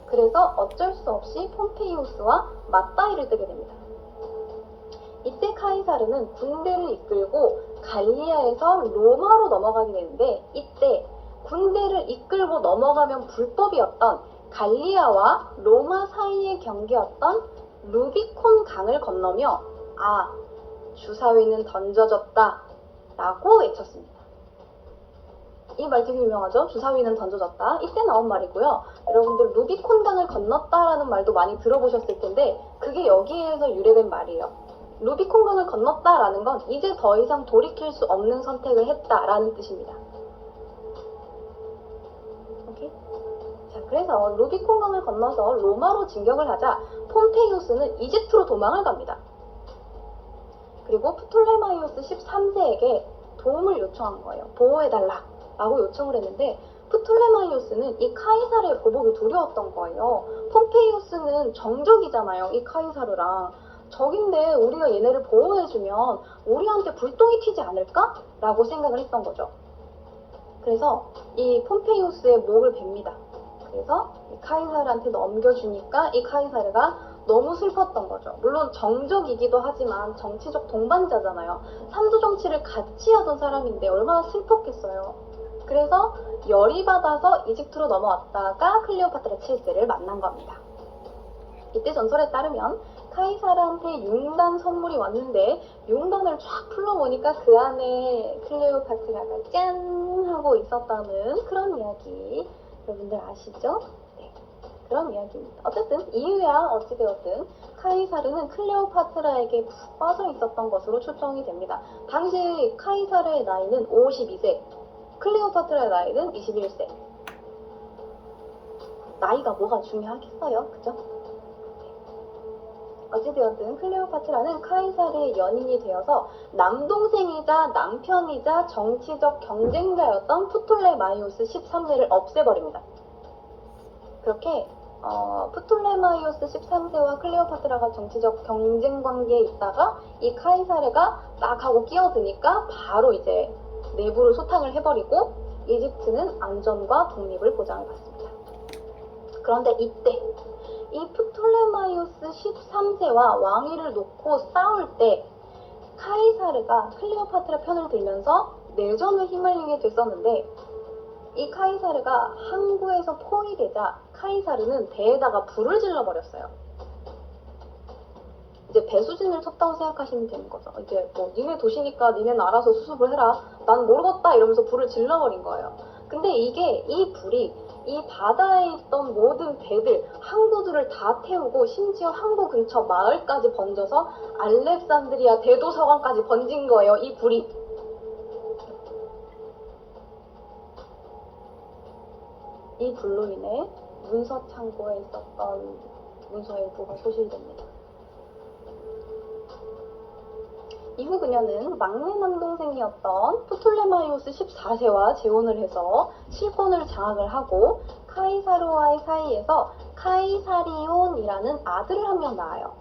A: 그래서 어쩔 수 없이 폼페이우스와 맞다이를 뜨게 됩니다. 이때 카이사르는 군대를 이끌고 갈리아에서 로마로 넘어가게 되는데 이때 군대를 이끌고 넘어가면 불법이었던 갈리아와 로마 사이의 경계였던 루비콘 강을 건너며 주사위는 던져졌다 라고 외쳤습니다. 이 말 되게 유명하죠? 주사위는 던져졌다. 이때 나온 말이고요. 여러분들 루비콘 강을 건넜다라는 말도 많이 들어보셨을 텐데 그게 여기에서 유래된 말이에요. 루비콘 강을 건넜다라는 건 이제 더 이상 돌이킬 수 없는 선택을 했다라는 뜻입니다. 오케이? 자, 그래서 루비콘 강을 건너서 로마로 진격을 하자 폼페이우스는 이집트로 도망을 갑니다. 그리고 프톨레마이오스 13세에게 도움을 요청한 거예요. 보호해달라 라고 요청을 했는데 프톨레마이오스는 이 카이사르의 보복이 두려웠던 거예요. 폼페이우스는 정적이잖아요. 이 카이사르랑. 적인데 우리가 얘네를 보호해주면 우리한테 불똥이 튀지 않을까? 라고 생각을 했던 거죠. 그래서 이 폼페이우스의 목을 뱁니다. 그래서 이 카이사르한테 넘겨주니까 이 카이사르가 너무 슬펐던 거죠. 물론 정적이기도 하지만 정치적 동반자잖아요. 삼두 정치를 같이 하던 사람인데 얼마나 슬펐겠어요. 그래서 열이 받아서 이집트로 넘어왔다가 클레오파트라 7세를 만난 겁니다. 이때 전설에 따르면 카이사르한테 융단 선물이 왔는데 융단을 쫙 풀러보니까 그 안에 클레오파트라가 짠 하고 있었다는 그런 이야기 여러분들 아시죠? 네, 그런 이야기입니다. 어쨌든 이유야 어찌되었든 카이사르는 클레오파트라에게 푹 빠져 있었던 것으로 추정이 됩니다. 당시 카이사르의 나이는 52세, 클레오파트라의 나이는 21세. 나이가 뭐가 중요하겠어요? 그죠? 어찌되었든 클레오파트라는 카이사르의 연인이 되어서 남동생이자 남편이자 정치적 경쟁자였던 프톨레마이오스 13세를 없애버립니다. 그렇게 프톨레마이오스 13세와 클레오파트라가 정치적 경쟁 관계에 있다가 이 카이사르가 딱 하고 끼어드니까 바로 이제 내부를 소탕을 해버리고 이집트는 안전과 독립을 보장을 받습니다. 그런데 이때 이 프톨레마이오스 13세와 왕위를 놓고 싸울 때 카이사르가 클레오파트라 편을 들면서 내전에 휘말리게 됐었는데 이 카이사르가 항구에서 포위되자 카이사르는 배에다가 불을 질러버렸어요. 이제 배수진을 쳤다고 생각하시면 되는 거죠. 이제 뭐 니네 도시니까 니네는 알아서 수습을 해라. 난 모르겠다 이러면서 불을 질러버린 거예요. 근데 이 불이 이 바다에 있던 모든 배들, 항구들을 다 태우고 심지어 항구 근처 마을까지 번져서 알렉산드리아 대도서관까지 번진 거예요. 이 불이. 이 불로 인해 문서 창고에 있었던 문서 일부가 소실됩니다. 이후 그녀는 막내 남동생이었던 프톨레마이오스 14세와 재혼을 해서 실권을 장악을 하고 카이사르와의 사이에서 카이사리온이라는 아들을 한 명 낳아요.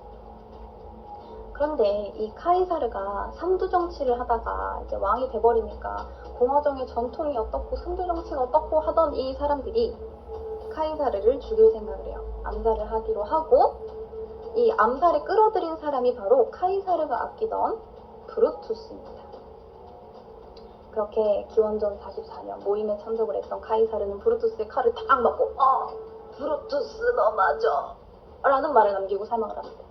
A: 그런데 이 카이사르가 삼두 정치를 하다가 이제 왕이 돼버리니까 공화정의 전통이 어떻고 삼두 정치가 어떻고 하던 이 사람들이 카이사르를 죽일 생각을 해요. 암살을 하기로 하고 이 암살에 끌어들인 사람이 바로 카이사르가 아끼던 브루투스입니다. 그렇게 기원전 44년 모임에 참석을 했던 카이사르는 브루투스의 칼을 탁 맞고 브루투스 너 맞아 라는 말을 남기고 사망을 합니다.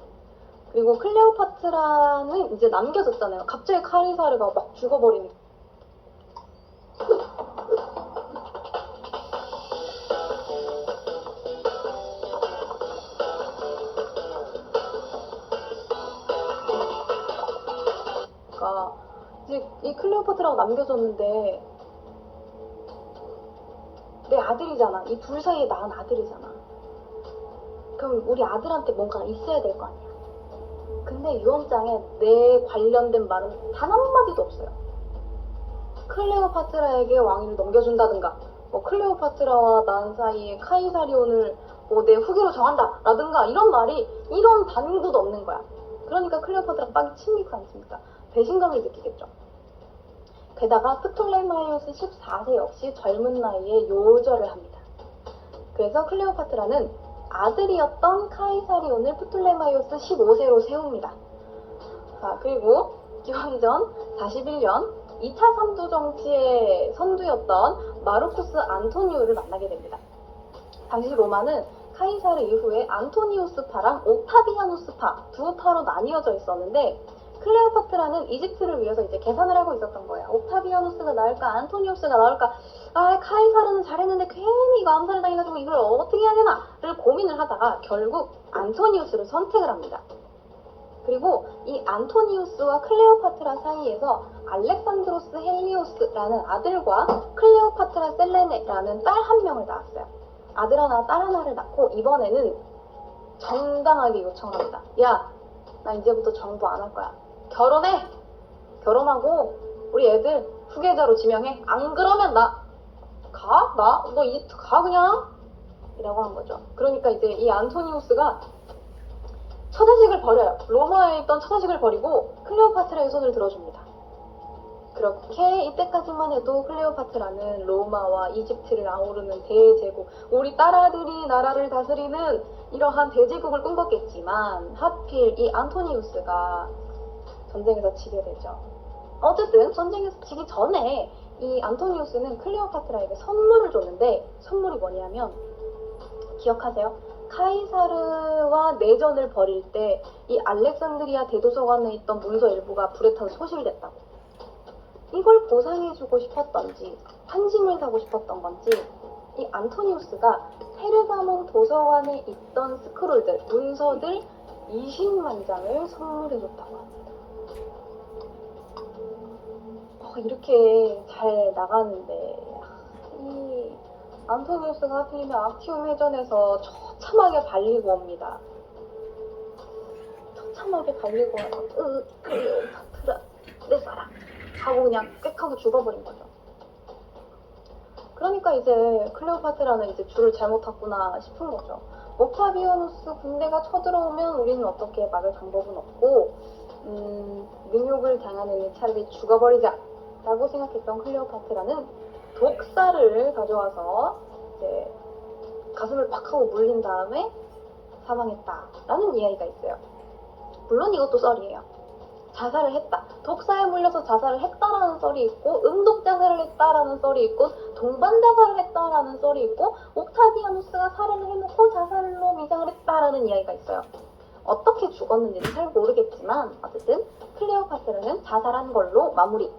A: 그리고 클레오파트라는 이제 남겨졌잖아요. 갑자기 카이사르가 막 죽어버리니까 이제 이 클레오파트라가 남겨졌는데 내 아들이잖아. 이 둘 사이에 낳은 아들이잖아. 그럼 우리 아들한테 뭔가 있어야 될 거 아니야. 근데 유언장에 내 관련된 말은 단 한마디도 없어요. 클레오파트라에게 왕위를 넘겨준다든가 뭐 클레오파트라와 난 사이에 카이사리온을 뭐 내 후계로 정한다 라든가 이런 말이 이런 단구도 없는 거야. 그러니까 클레오파트라가 빡이 칩니까 않습니까? 배신감을 느끼겠죠. 게다가 프톨레마이오스 14세 역시 젊은 나이에 요절을 합니다. 그래서 클레오파트라는 아들이었던 카이사리온을 프톨레마이오스 15세로 세웁니다. 자, 그리고 기원전 41년 2차 삼두 정치의 선두였던 마르쿠스 안토니오를 만나게 됩니다. 당시 로마는 카이사르 이후에 안토니우스파랑 옥타비아누스파 두 파로 나뉘어져 있었는데 클레오파트라는 이집트를 위해서 이제 계산을 하고 있었던 거예요. 옥타비아누스가 나을까 안토니우스가 나을까. 카이사르는 잘했는데 괜히 이거 암살을 당해가지고 이걸 어떻게 해야 되나를 고민을 하다가 결국 안토니우스를 선택을 합니다. 그리고 이 안토니우스와 클레오파트라 사이에서 알렉산드로스 헬리오스라는 아들과 클레오파트라 셀레네라는 딸 한 명을 낳았어요. 아들 하나 딸 하나를 낳고 이번에는 정당하게 요청을 합니다. 야, 나 이제부터 정부 안 할 거야. 결혼해! 결혼하고 우리 애들 후계자로 지명해. 안 그러면 너 이집트 가 그냥? 이라고 한 거죠. 그러니까 이제 이 안토니우스가 처자식을 버려요. 로마에 있던 처자식을 버리고 클레오파트라의 손을 들어줍니다. 그렇게 이때까지만 해도 클레오파트라는 로마와 이집트를 아우르는 대제국, 우리 딸아들이 나라를 다스리는 이러한 대제국을 꿈꿨겠지만 하필 이 안토니우스가 전쟁에서 지게 되죠. 어쨌든 전쟁에서 지기 전에 이 안토니우스는 클레오파트라에게 선물을 줬는데 선물이 뭐냐면 기억하세요? 카이사르와 내전을 벌일 때 이 알렉산드리아 대도서관에 있던 문서 일부가 불에 타서 소실됐다고. 이걸 보상해주고 싶었던지 환심을 사고 싶었던 건지 이 안토니우스가 페르가몬 도서관에 있던 스크롤들, 문서들 20만 장을 선물해줬다고 합니다. 이렇게 잘 나가는데 이 안토니우스가 하필이면 악티움 해전에서 처참하게 발리고 옵니다. 처참하게 갈리고 와서 클레오파트라 내 사랑 하고 그냥 꽥하고 죽어버린 거죠. 그러니까 이제 클레오파트라는 이제 줄을 잘못 탔구나 싶은 거죠. 옥타비아누스 군대가 쳐들어오면 우리는 어떻게 막을 방법은 없고 능욕을 당하는 차라리 죽어버리자 라고 생각했던 클레오파트라는 독사를 가져와서 이제 가슴을 팍 하고 물린 다음에 사망했다라는 이야기가 있어요. 물론 이것도 썰이에요. 자살을 했다. 독사에 물려서 자살을 했다라는 썰이 있고 음독 자살을 했다라는 썰이 있고 동반 자살을 했다라는 썰이 있고 옥타비아누스가 살해를 해놓고 자살로 미장을 했다라는 이야기가 있어요. 어떻게 죽었는지는 잘 모르겠지만 어쨌든 클레오파트라는 자살한 걸로 마무리.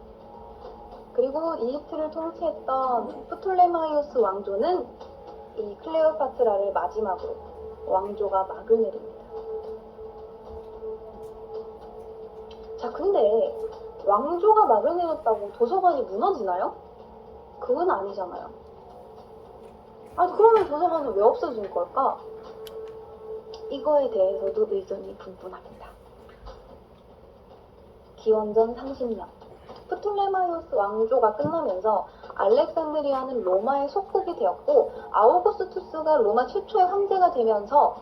A: 그리고 이집트를 통치했던 프톨레마이오스 왕조는 이 클레오파트라를 마지막으로 왕조가 막을 내립니다. 자, 근데 왕조가 막을 내렸다고 도서관이 무너지나요? 그건 아니잖아요. 아니, 그러면 도서관은 왜 없어진 걸까? 이거에 대해서도 의견이 분분합니다. 기원전 30년 프톨레마이오스 왕조가 끝나면서 알렉산드리아는 로마의 속국이 되었고 아우구스투스가 로마 최초의 황제가 되면서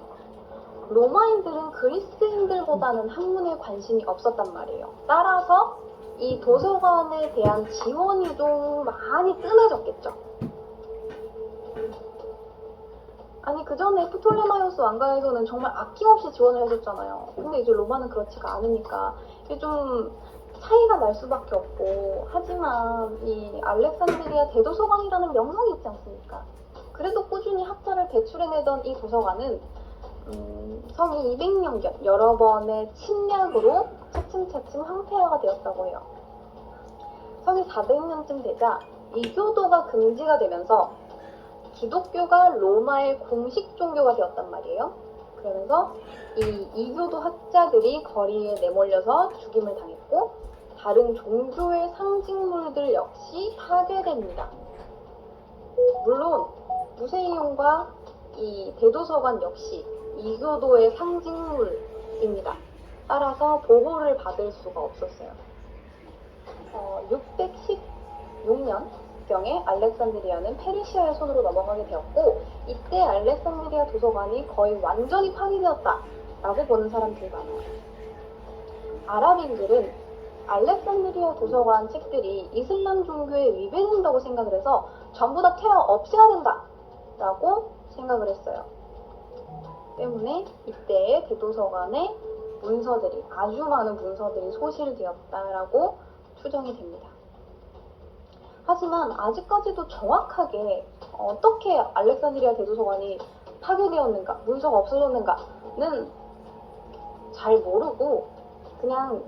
A: 로마인들은 그리스인들보다는 학문에 관심이 없었단 말이에요. 따라서 이 도서관에 대한 지원이 좀 많이 뜸해졌겠죠. 아니, 그 전에 프톨레마이오스 왕가에서는 정말 아낌없이 지원을 해줬잖아요. 근데 이제 로마는 그렇지가 않으니까 이게 좀 차이가 날 수밖에 없고, 하지만 이 알렉산드리아 대도서관이라는 명성이 있지 않습니까? 그래도 꾸준히 학자를 배출해내던 이 도서관은 성이 200년경 여러 번의 침략으로 차츰차츰 황폐화가 되었다고 해요. 성이 400년쯤 되자 이교도가 금지가 되면서 기독교가 로마의 공식 종교가 되었단 말이에요. 그러면서 이 이교도 학자들이 거리에 내몰려서 죽임을 당했고 다른 종교의 상징물들 역시 파괴됩니다. 물론 무세이용과 이 대도서관 역시 이교도의 상징물입니다. 따라서 보호를 받을 수가 없었어요. 616년경에 알렉산드리아는 페르시아의 손으로 넘어가게 되었고 이때 알렉산드리아 도서관이 거의 완전히 파괴되었다라고 보는 사람들이 많아요. 아랍인들은 알렉산드리아 도서관 책들이 이슬람 종교에 위배된다고 생각을 해서 전부 다 태워 없애야 된다라고 생각을 했어요. 때문에 이때 대도서관에 문서들이, 아주 많은 문서들이 소실되었다라고 추정이 됩니다. 하지만 아직까지도 정확하게 어떻게 알렉산드리아 대도서관이 파괴되었는가, 문서가 없어졌는가는 잘 모르고 그냥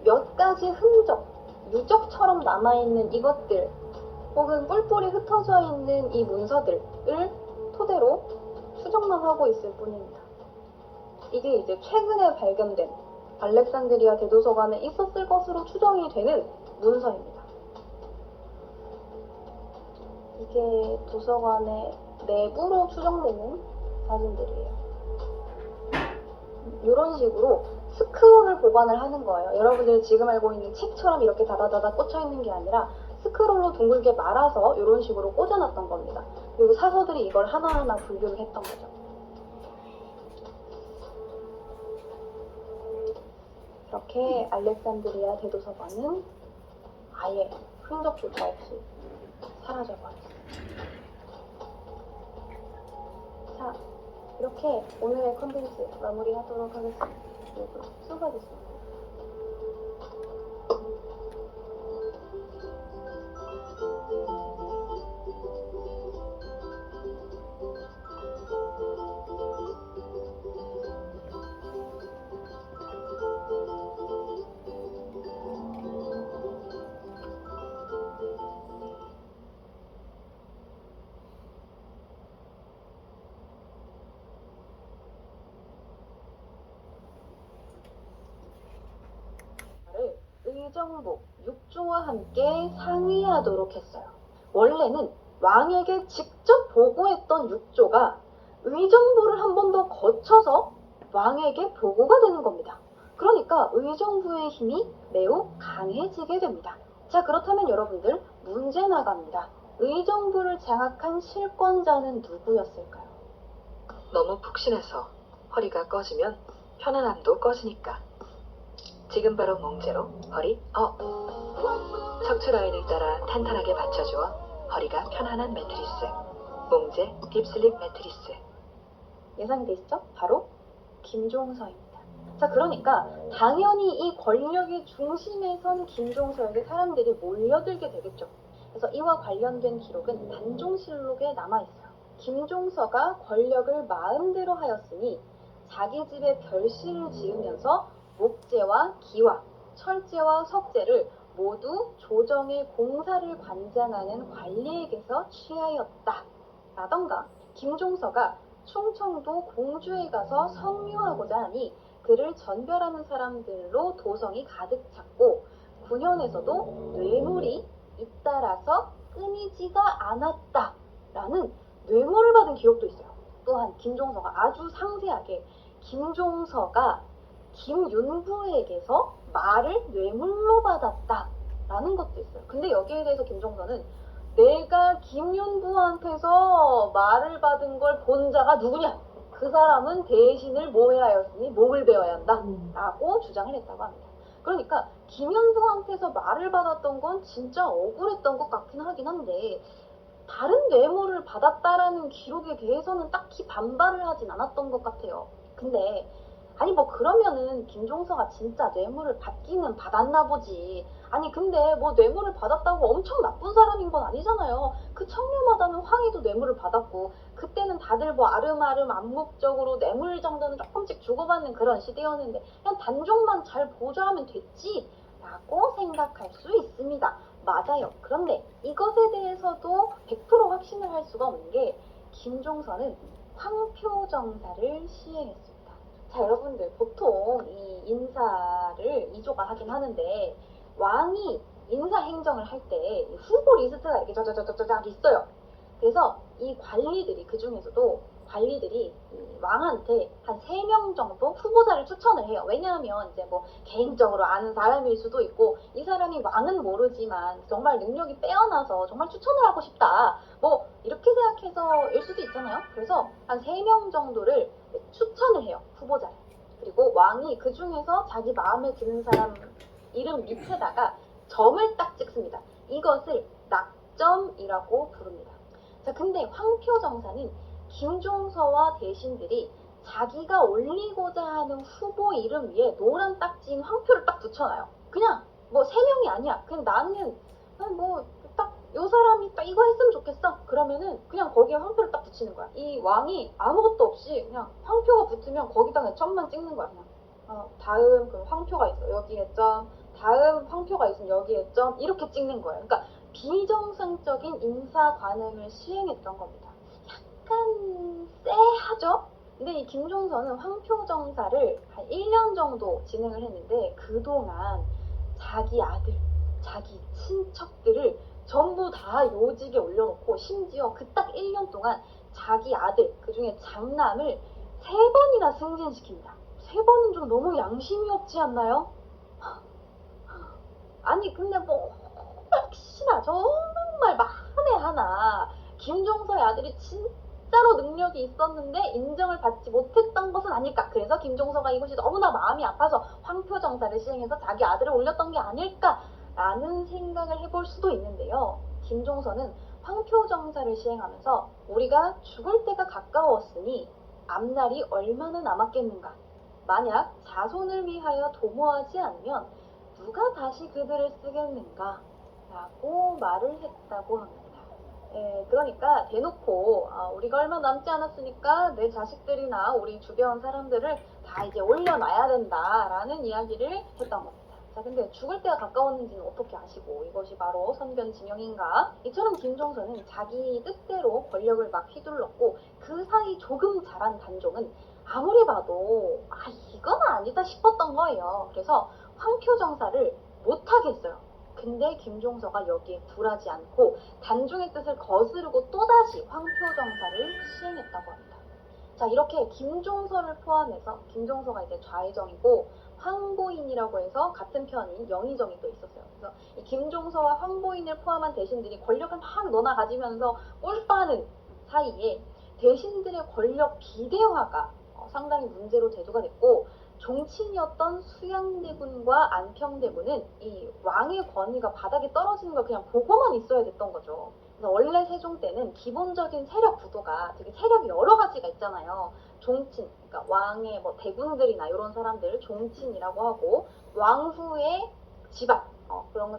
A: 몇 가지 흔적, 유적처럼 남아있는 이것들 혹은 뿔뿔이 흩어져 있는 이 문서들을 토대로 추정만 하고 있을 뿐입니다. 이게 이제 최근에 발견된 알렉산드리아 대도서관에 있었을 것으로 추정이 되는 문서입니다. 이게 도서관의 내부로 추정되는 사진들이에요. 이런 식으로 스크롤을 보관을 하는 거예요. 여러분들이 지금 알고 있는 책처럼 이렇게 다다다다 꽂혀 있는 게 아니라 스크롤로 둥글게 말아서 이런 식으로 꽂아놨던 겁니다. 그리고 사서들이 이걸 하나하나 분류를 했던 거죠. 이렇게 알렉산드리아 대도서관은 아예 흔적조차 없이 사라져버렸어요. 자, 이렇게 오늘의 컨텐츠 마무리하도록 하겠습니다. 수고하셨습니다. 의정부 6조와 함께 상의하도록 했어요. 원래는 왕에게 직접 보고했던 6조가 의정부를 한 번 더 거쳐서 왕에게 보고가 되는 겁니다. 그러니까 의정부의 힘이 매우 강해지게 됩니다. 자, 그렇다면 여러분들 문제 나갑니다. 의정부를 장악한 실권자는 누구였을까요?
B: 너무 푹신해서 허리가 꺼지면 편안함도 꺼지니까. 지금 바로 몽제로 허리 업. 척추 라인을 따라 탄탄하게 받쳐주어 허리가 편안한 매트리스. 몽제 딥슬립 매트리스.
A: 예상되시죠? 바로 김종서입니다. 자, 그러니까 당연히 이 권력의 중심에 선 김종서에게 사람들이 몰려들게 되겠죠. 그래서 이와 관련된 기록은 단종실록에 남아있어요. 김종서가 권력을 마음대로 하였으니 자기 집에 별실을 지으면서 목제와 기와, 철제와 석제를 모두 조정의 공사를 관장하는 관리에게서 취하였다. 라던가 김종서가 충청도 공주에 가서 성묘하고자 하니 그를 전별하는 사람들로 도성이 가득 찼고 군현에서도 뇌물이 잇따라서 끊이지가 않았다 라는 뇌물을 받은 기록도 있어요. 또한 김종서가 아주 상세하게 김종서가 김윤부에게서 말을 뇌물로 받았다 라는 것도 있어요. 근데 여기에 대해서 김종서는 내가 김윤부한테서 말을 받은 걸 본 자가 누구냐? 그 사람은 대신을 모해하였으니 목을 베어야 한다 라고 주장을 했다고 합니다. 그러니까 김윤부한테서 말을 받았던 건 진짜 억울했던 것 같긴 하긴 한데 다른 뇌물을 받았다라는 기록에 대해서는 딱히 반발을 하진 않았던 것 같아요. 근데 아니 뭐 그러면은 김종서가 진짜 뇌물을 받기는 받았나 보지. 아니 근데 뭐 뇌물을 받았다고 엄청 나쁜 사람인 건 아니잖아요. 그 청렴하다는 황희도 뇌물을 받았고 그때는 다들 뭐 아름아름 암묵적으로 뇌물 정도는 조금씩 주고받는 그런 시대였는데 그냥 단종만 잘 보조하면 됐지 라고 생각할 수 있습니다. 맞아요. 그런데 이것에 대해서도 100% 확신을 할 수가 없는 게 김종서는 황표정사를 시행했습니다. 자, 여러분들 보통 이 인사를 이조가 하긴 하는데 왕이 인사 행정을 할 때 후보 리스트가 이렇게 쫙쫙쫙쫙 있어요. 그래서 이 관리들이 그 중에서도 관리들이 왕한테 한 3명 정도 후보자를 추천을 해요. 왜냐하면 이제 뭐 개인적으로 아는 사람일 수도 있고 이 사람이 왕은 모르지만 정말 능력이 빼어나서 정말 추천을 하고 싶다. 뭐 이렇게 생각해서일 수도 있잖아요. 그래서 한 3명 정도를 추천을 해요. 후보자를. 그리고 왕이 그 중에서 자기 마음에 드는 사람 이름 밑에다가 점을 딱 찍습니다. 이것을 낙점이라고 부릅니다. 자, 근데 황표정사는 김종서와 대신들이 자기가 올리고자 하는 후보 이름 위에 노란 딱지인 황표를 딱 붙여놔요. 그냥 뭐 3명이 아니야. 그냥 나는 뭐 딱 요 사람이 딱 이거 했으면 좋겠어. 그러면은 그냥 거기에 황표를 딱 붙이는 거야. 이 왕이 아무것도 없이 그냥 황표가 붙으면 거기다 그냥 점만 찍는 거야. 그냥 다음 그 황표가 있어. 여기에 점. 다음 황표가 있으면 여기에 점. 이렇게 찍는 거예요. 그러니까 비정상적인 인사 관행을 시행했던 겁니다. 약간 쎄하죠? 근데 이 김종서는 황표정사를 한 1년 정도 진행을 했는데 그동안 자기 아들, 자기 친척들을 전부 다 요직에 올려놓고 심지어 그 딱 1년 동안 자기 아들, 그 중에 장남을 3번이나 승진시킵니다. 3번은 좀 너무 양심이 없지 않나요? 아니 근데 뭐 혹시나 정말 만에 하나 김종서의 아들이 진짜로 능력이 있었는데 인정을 받지 못했던 것은 아닐까. 그래서 김종서가 이것이 너무나 마음이 아파서 황표정사를 시행해서 자기 아들을 올렸던 게 아닐까라는 생각을 해볼 수도 있는데요. 김종서는 황표정사를 시행하면서 우리가 죽을 때가 가까웠으니 앞날이 얼마나 남았겠는가. 만약 자손을 위하여 도모하지 않으면 누가 다시 그들을 쓰겠는가 라고 말을 했다고 합니다. 그러니까 대놓고 우리가 얼마 남지 않았으니까 내 자식들이나 우리 주변 사람들을 다 이제 올려놔야 된다라는 이야기를 했던 겁니다. 자, 근데 죽을 때가 가까웠는지는 어떻게 아시고 이것이 바로 선변지명인가? 이처럼 김종서는 자기 뜻대로 권력을 막 휘둘렀고 그 사이 조금 자란 단종은 아무리 봐도 이건 아니다 싶었던 거예요. 그래서 황표정사를 못하겠어요. 근데 김종서가 여기에 굴하지 않고 단종의 뜻을 거스르고 또다시 황표정사를 시행했다고 합니다. 자, 이렇게 김종서를 포함해서, 김종서가 이제 좌의정이고 황보인이라고 해서 같은 편인 영의정이 또 있었어요. 그래서 이 김종서와 황보인을 포함한 대신들이 권력을 막 너나 가지면서 꿀빠는 사이에 대신들의 권력 비대화가 상당히 문제로 대두가 됐고, 종친이었던 수양대군과 안평대군은 이 왕의 권위가 바닥에 떨어지는 걸 그냥 보고만 있어야 됐던 거죠. 그래서 원래 세종 때는 기본적인 세력 구도가 되게 세력이 여러 가지가 있잖아요. 종친, 그러니까 왕의 뭐 대군들이나 이런 사람들을 종친이라고 하고, 왕후의 집안,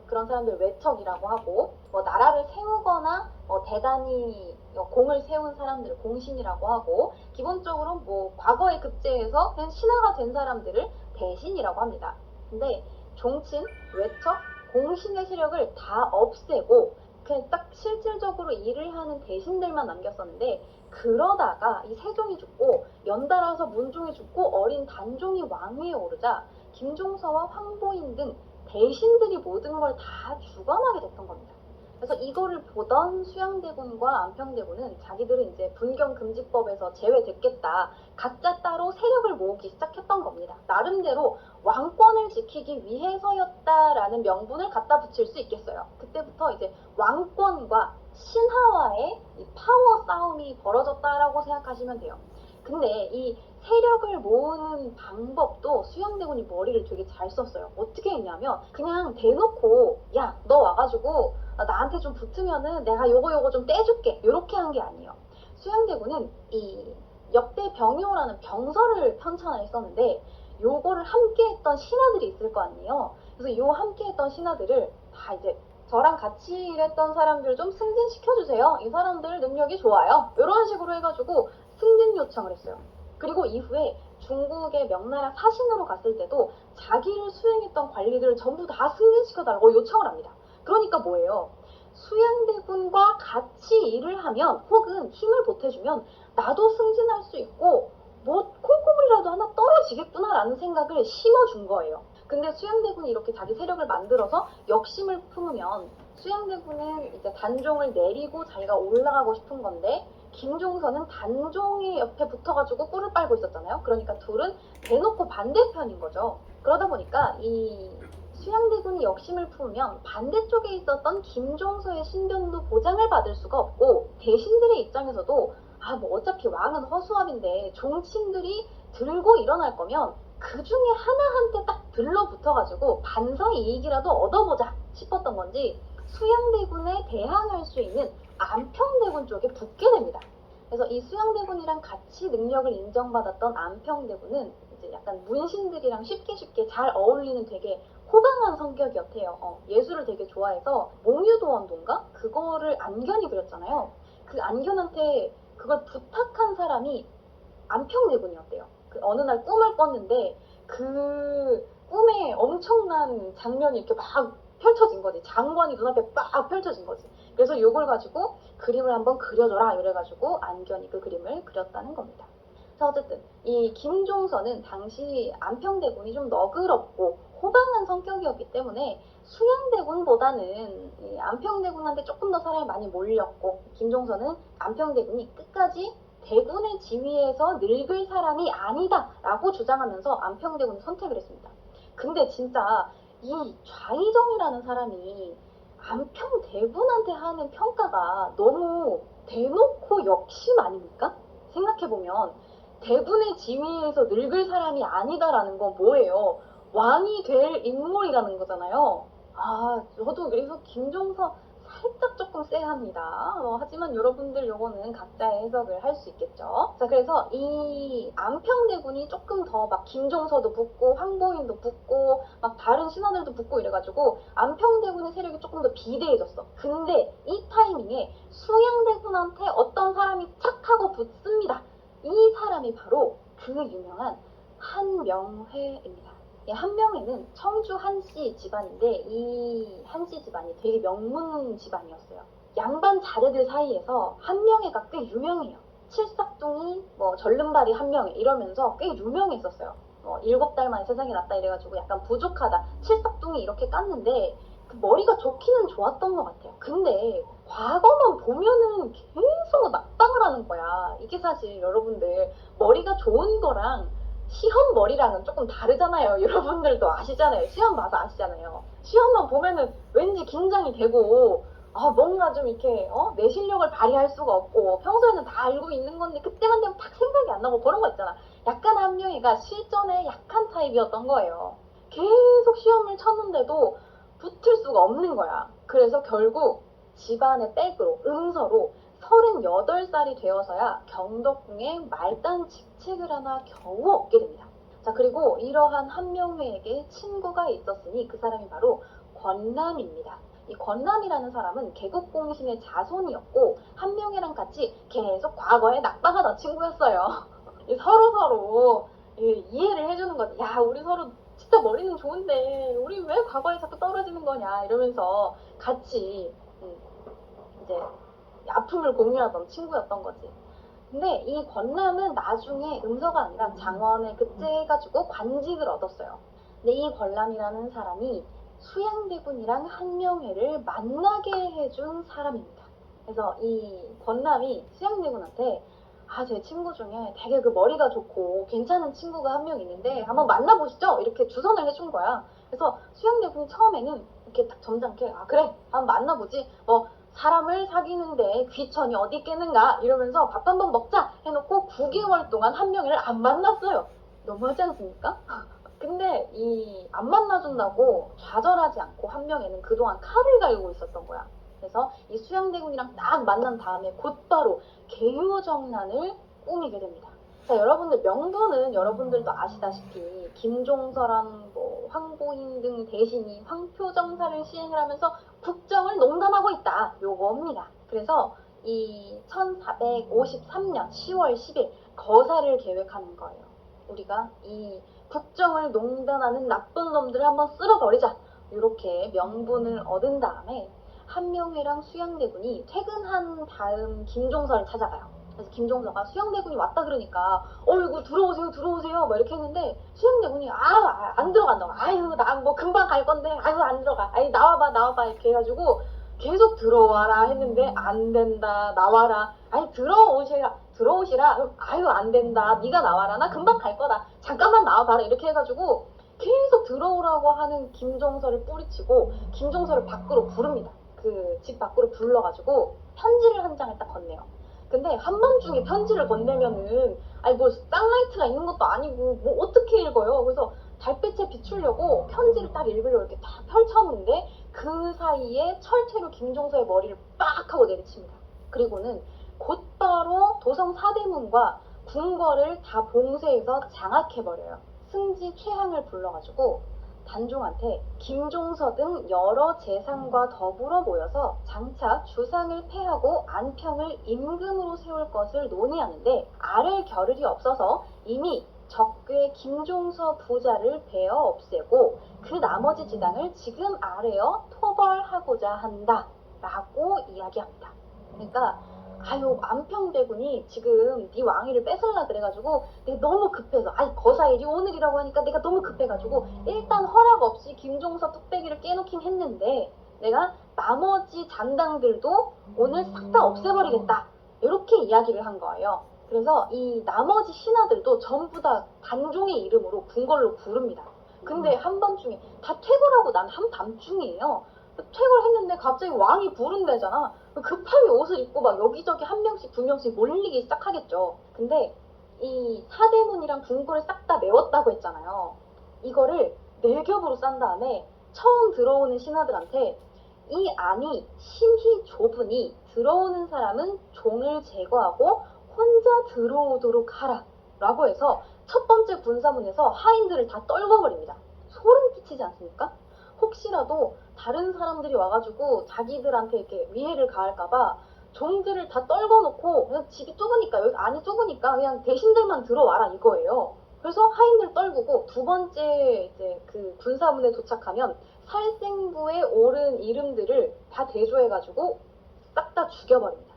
A: 그런 사람들 외척이라고 하고, 뭐 나라를 세우거나 대단히 공을 세운 사람들을 공신이라고 하고, 기본적으로 뭐 과거에 급제해서 그냥 신하가 된 사람들을 대신이라고 합니다. 근데 종친, 외척, 공신의 세력을 다 없애고 그냥 딱 실질적으로 일을 하는 대신들만 남겼었는데, 그러다가 이 세종이 죽고 연달아서 문종이 죽고 어린 단종이 왕위에 오르자 김종서와 황보인 등 대신들이 모든 걸 다 주관하게 됐던 겁니다. 그래서 이거를 보던 수양대군과 안평대군은 자기들은 이제 분경금지법에서 제외됐겠다, 각자 따로 세력을 모으기 시작했던 겁니다. 나름대로 왕권을 지키기 위해서였다라는 명분을 갖다 붙일 수 있겠어요. 그때부터 이제 왕권과 신하와의 이 파워 싸움이 벌어졌다라고 생각하시면 돼요. 근데 이 세력을 모으는 방법도 수양대군이 머리를 되게 잘 썼어요. 어떻게 했냐면 그냥 대놓고 야, 너 와가지고 나한테 좀 붙으면은 내가 요거 좀 떼줄게, 이렇게 한 게 아니에요. 수양대군은 이 역대 병요라는 병서를 편찬했었는데 요거를 함께 했던 신하들이 있을 거 아니에요. 그래서 요 함께 했던 신하들을 다 이제 저랑 같이 일했던 사람들 좀 승진시켜주세요, 이 사람들 능력이 좋아요, 이런 식으로 해가지고 승진 요청을 했어요. 그리고 이후에 중국의 명나라 사신으로 갔을 때도 자기를 수행했던 관리들을 전부 다 승진시켜달라고 요청을 합니다. 그러니까 뭐예요? 수양대군과 같이 일을 하면 혹은 힘을 보태주면 나도 승진할 수 있고 뭐 콩고물이라도 하나 떨어지겠구나라는 생각을 심어준 거예요. 근데 수양대군이 이렇게 자기 세력을 만들어서 역심을 품으면 수양대군은 이제 단종을 내리고 자기가 올라가고 싶은 건데, 김종서는 단종의 옆에 붙어가지고 꿀을 빨고 있었잖아요. 그러니까 둘은 대놓고 반대편인 거죠. 그러다 보니까 이 수양대군이 역심을 품으면 반대쪽에 있었던 김종서의 신변도 보장을 받을 수가 없고, 대신들의 입장에서도 뭐 어차피 왕은 허수아비인데 종친들이 들고 일어날 거면 그 중에 하나한테 딱 들러붙어가지고 반사 이익이라도 얻어보자 싶었던 건지 수양대군에 대항할 수 있는 안평대군 쪽에 붙게 됩니다. 그래서 이 수양대군이랑 같이 능력을 인정받았던 안평대군은 이제 약간 문신들이랑 쉽게 잘 어울리는 되게 호강한 성격이었대요. 예술을 되게 좋아해서 몽유도원도인가? 그거를 안견이 그렸잖아요. 그 안견한테 그걸 부탁한 사람이 안평대군이었대요. 어느 날 꿈을 꿨는데 그 꿈에 엄청난 장면이 이렇게 막 펼쳐진 거지. 장관이 눈앞에 막 펼쳐진 거지. 그래서 이걸 가지고 그림을 한번 그려줘라 이래가지고 안견이 그 그림을 그렸다는 겁니다. 자, 어쨌든 이 김종서는 당시 안평대군이 좀 너그럽고 호방한 성격이었기 때문에 수양대군보다는 이 안평대군한테 조금 더 사람이 많이 몰렸고, 김종서는 안평대군이 끝까지 대군의 지위에서 늙을 사람이 아니다 라고 주장하면서 안평대군을 선택을 했습니다. 근데 진짜 이 좌의정이라는 사람이 안평대군한테 하는 평가가 너무 대놓고 역심 아닙니까? 생각해보면 대군의 지위에서 늙을 사람이 아니다라는 건 뭐예요? 왕이 될 인물이라는 거잖아요. 저도 그래서 김종서 살짝 조금 쎄합니다. 하지만 여러분들 요거는 각자의 해석을 할 수 있겠죠. 자, 그래서 이 안평대군이 조금 더 막 김종서도 붙고 황보인도 붙고 막 다른 신하들도 붙고 이래가지고 안평대군의 세력이 조금 더 비대해졌어. 근데 이 타이밍에 수양대군한테 어떤 사람이 착 하고 붙습니다. 이 사람이 바로 그 유명한 한명회입니다. 이 한명회는 청주 한씨 집안인데 이 한씨 집안이 되게 명문 집안이었어요. 양반 자제들 사이에서 한명회가 꽤 유명해요. 칠삭둥이, 절름발이 한명회 이러면서 꽤 유명했었어요. 7달 만에 세상에 났다 이래가지고 약간 부족하다, 칠삭둥이 이렇게 깠는데 그 머리가 좋기는 좋았던 것 같아요. 근데 과거만 보면은 계속 낙방을
C: 하는 거야. 이게 사실 여러분들 머리가 좋은 거랑 시험 머리랑은 조금 다르잖아요. 여러분들도 아시잖아요. 시험 봐서 아시잖아요. 시험만 보면은 왠지 긴장이 되고 뭔가 좀 이렇게 내 실력을 발휘할 수가 없고 평소에는 다 알고 있는 건데 그때만 되면 딱 생각이 안 나고 그런 거 있잖아. 약간 한명희가 실전에 약한 타입이었던 거예요. 계속 시험을 쳤는데도 붙을 수가 없는 거야. 그래서 결국 집안의 백으로 음서로 38살이 되어서야 경덕궁에 말단 직책을 하나 겨우 얻게 됩니다. 자, 그리고 이러한 한명회에게 친구가 있었으니 그 사람이 바로 권남입니다. 이 권남이라는 사람은 개국공신의 자손이었고 한명회랑 같이 계속 과거에 낙방하던 친구였어요. 서로 이해를 해주는 거지. 야, 우리 서로 진짜 머리는 좋은데 우리 왜 과거에 자꾸 떨어지는 거냐 이러면서 같이 이제 아픔을 공유하던 친구였던 거지. 근데 이 권남은 나중에 음서가 아니라 장원에 급제해가지고 관직을 얻었어요. 근데 이 권남이라는 사람이 수양대군이랑 한명회를 만나게 해준 사람입니다. 그래서 이 권남이 수양대군한테 제 친구 중에 되게 그 머리가 좋고 괜찮은 친구가 한 명 있는데 한번 만나보시죠. 이렇게 주선을 해준 거야. 그래서 수양대군이 처음에는 이렇게 딱 점잖게 그래 한번 만나보지. 사람을 사귀는데 귀천이 어디 있겠는가 이러면서 밥 한번 먹자 해놓고 9개월 동안 한명회를 안 만났어요. 너무하지 않습니까? 근데 이 안 만나준다고 좌절하지 않고 한명회는 그동안 칼을 갈고 있었던 거야. 그래서 이 수양대군이랑 딱 만난 다음에 곧바로 계유정난을 꾸미게 됩니다. 자, 여러분들 명분은 여러분들도 아시다시피 김종서랑 황보인 등 대신이 황표정사를 시행을 하면서 국정을 농단하고 있다. 요겁니다. 그래서 이 1453년 10월 10일 거사를 계획하는 거예요. 우리가 이 국정을 농단하는 나쁜 놈들을 한번 쓸어버리자. 이렇게 명분을 얻은 다음에 한명회랑 수양대군이 퇴근한 다음 김종서를 찾아가요. 그래서 김종서가 수양대군이 왔다 그러니까 이거 들어오세요 막 이렇게 했는데 수양대군이 안 들어간다고. 나 금방 갈 건데 안 들어가. 나와봐 이렇게 해가지고 계속 들어와라 했는데 안 된다. 나와라. 들어오시라. 안 된다. 네가 나와라. 나 금방 갈 거다. 잠깐만 나와봐라. 이렇게 해가지고 계속 들어오라고 하는 김종서를 뿌리치고 김종서를 밖으로 부릅니다. 그 집 밖으로 불러가지고 편지를 한 장을 딱 건네요. 근데 한밤중에 편지를 건네면은 쌍라이트가 있는 것도 아니고 어떻게 읽어요. 그래서 달빛에 비추려고 편지를 딱 읽으려고 이렇게 딱 펼쳤는데 그 사이에 철퇴로 김종서의 머리를 빡 하고 내리칩니다. 그리고는 곧바로 도성 사대문과 궁궐을 다 봉쇄해서 장악해버려요. 승지 최항을 불러가지고 단종한테 김종서 등 여러 재상과 더불어 모여서 장차 주상을 폐하고 안평을 임금으로 세울 것을 논의하는데 아를 겨를이 없어서 이미 적괴 김종서 부자를 베어 없애고 그 나머지 지당을 지금 아래어 토벌하고자 한다 라고 이야기합니다. 그러니까 안평대군이 지금 네 왕위를 뺏으려 그래가지고 내가 너무 급해서 거사일이 오늘이라고 하니까 내가 너무 급해가지고 일단 허락 없이 김종서 뚝배기를 깨놓긴 했는데 내가 나머지 잔당들도 오늘 싹 다 없애버리겠다 이렇게 이야기를 한 거예요. 그래서 이 나머지 신하들도 전부 다 단종의 이름으로 궁궐로 부릅니다. 근데 한밤중에 다 퇴골하고 난 한밤중이에요. 퇴골했는데 갑자기 왕이 부른대잖아. 급하게 옷을 입고 막 여기저기 한 명씩 두 명씩 몰리기 시작하겠죠. 근데 이 사대문이랑 궁궐을 싹 다 메웠다고 했잖아요. 이거를 4겹으로 싼 다음에 처음 들어오는 신하들한테 이 안이 심히 좁으니 들어오는 사람은 종을 제거하고 혼자 들어오도록 하라 라고 해서 첫 번째 군사문에서 하인들을 다 떨궈버립니다. 소름 끼치지 않습니까? 혹시라도 다른 사람들이 와가지고 자기들한테 이렇게 위해를 가할까봐 종들을 다 떨궈놓고 그냥 집이 좁으니까 여기 안이 좁으니까 그냥 대신들만 들어와라 이거예요. 그래서 하인들 떨구고 두 번째 이제 그 군사문에 도착하면 살생부에 오른 이름들을 다 대조해가지고 싹 다 죽여버립니다.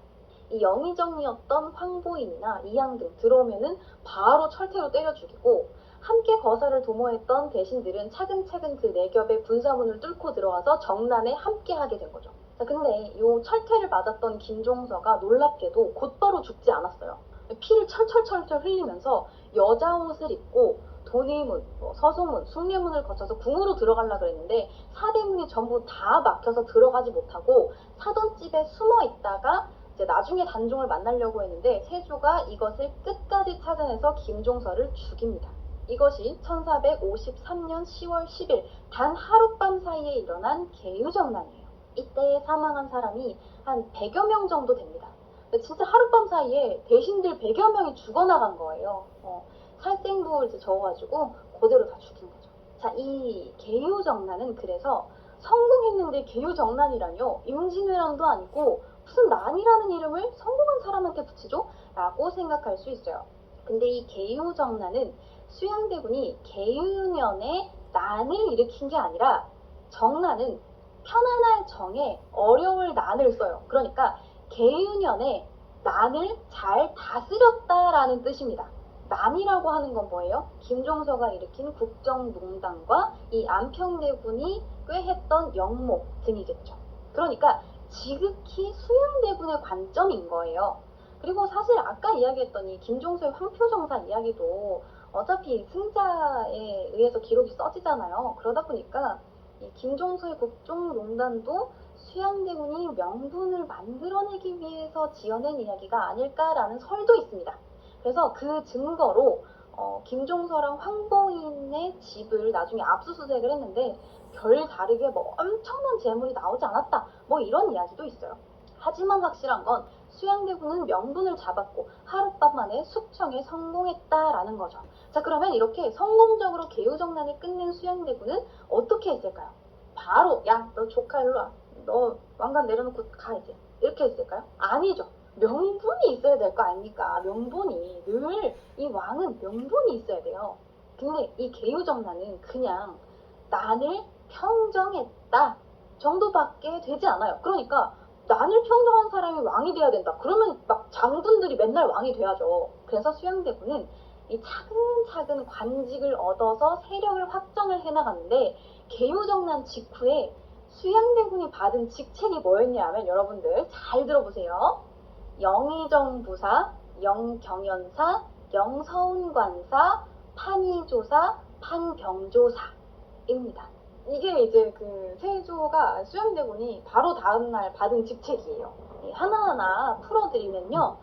C: 이 영의정이었던 황보인이나 이양 등 들어오면은 바로 철퇴로 때려 죽이고 함께 거사를 도모했던 대신들은 차근차근 그 4겹의 군사문을 뚫고 들어와서 정난에 함께하게 된 거죠. 근데 요 철퇴를 맞았던 김종서가 놀랍게도 곧바로 죽지 않았어요. 피를 철철철철 흘리면서 여자 옷을 입고 돈의문, 서소문, 숭례문을 거쳐서 궁으로 들어가려고 그랬는데 사대문이 전부 다 막혀서 들어가지 못하고 사돈집에 숨어 있다가 이제 나중에 단종을 만나려고 했는데 세조가 이것을 끝까지 찾아내서 김종서를 죽입니다. 이것이 1453년 10월 10일 단 하룻밤 사이에 일어난 계유정난이에요. 이때 사망한 사람이 한 100여 명 정도 됩니다. 진짜 하룻밤 사이에 대신들 100여 명이 죽어나간 거예요. 살생부를 이제 저어가지고 그대로 다 죽인 거죠. 자, 이 계유정난은 그래서 성공했는데 계유정난이라뇨? 임진왜란도 아니고 무슨 난이라는 이름을 성공한 사람한테 붙이죠? 라고 생각할 수 있어요. 근데 이 계유정난은 수양대군이 계유년에 난을 일으킨 게 아니라 정난은 편안할 정에 어려울 난을 써요. 그러니까 계유년에 난을 잘 다스렸다라는 뜻입니다. 난이라고 하는 건 뭐예요? 김종서가 일으킨 국정농단과 이 안평대군이 꾀했던 영모 등이겠죠. 그러니까 지극히 수양대군의 관점인 거예요. 그리고 사실 아까 이야기했던 이 김종서의 황표정사 이야기도 어차피 승자에 의해서 기록이 써지잖아요. 그러다 보니까 이 김종서의 국정농단도 수양대군이 명분을 만들어내기 위해서 지어낸 이야기가 아닐까라는 설도 있습니다. 그래서 그 증거로 김종서랑 황보인의 집을 나중에 압수수색을 했는데 별 다르게 뭐 엄청난 재물이 나오지 않았다. 뭐 이런 이야기도 있어요. 하지만 확실한 건 수양대군은 명분을 잡았고 하룻밤 만에 숙청에 성공했다라는 거죠. 자, 그러면 이렇게 성공적으로 계유정난을 끝낸 수양대군은 어떻게 했을까요? 바로 야, 너 조카 일로 와. 너 왕관 내려놓고 가 이제. 이렇게 했을까요? 아니죠. 명분이 있어야 될 거 아닙니까? 명분이. 늘 이 왕은 명분이 있어야 돼요. 근데 이 계유정난은 그냥 난을 평정했다 정도밖에 되지 않아요. 그러니까 난을 평정한 사람이 왕이 돼야 된다. 그러면 막 장군들이 맨날 왕이 돼야죠. 그래서 수양대군은 이 차근차근 관직을 얻어서 세력을 확정을 해나갔는데 계유정난 직후에 수양대군이 받은 직책이 뭐였냐면 여러분들 잘 들어보세요. 영의정부사, 영경연사, 영서운관사, 판의조사, 판병조사입니다. 이게 이제 그 세조가 수양대군이 바로 다음날 받은 직책이에요. 하나하나 풀어드리면요.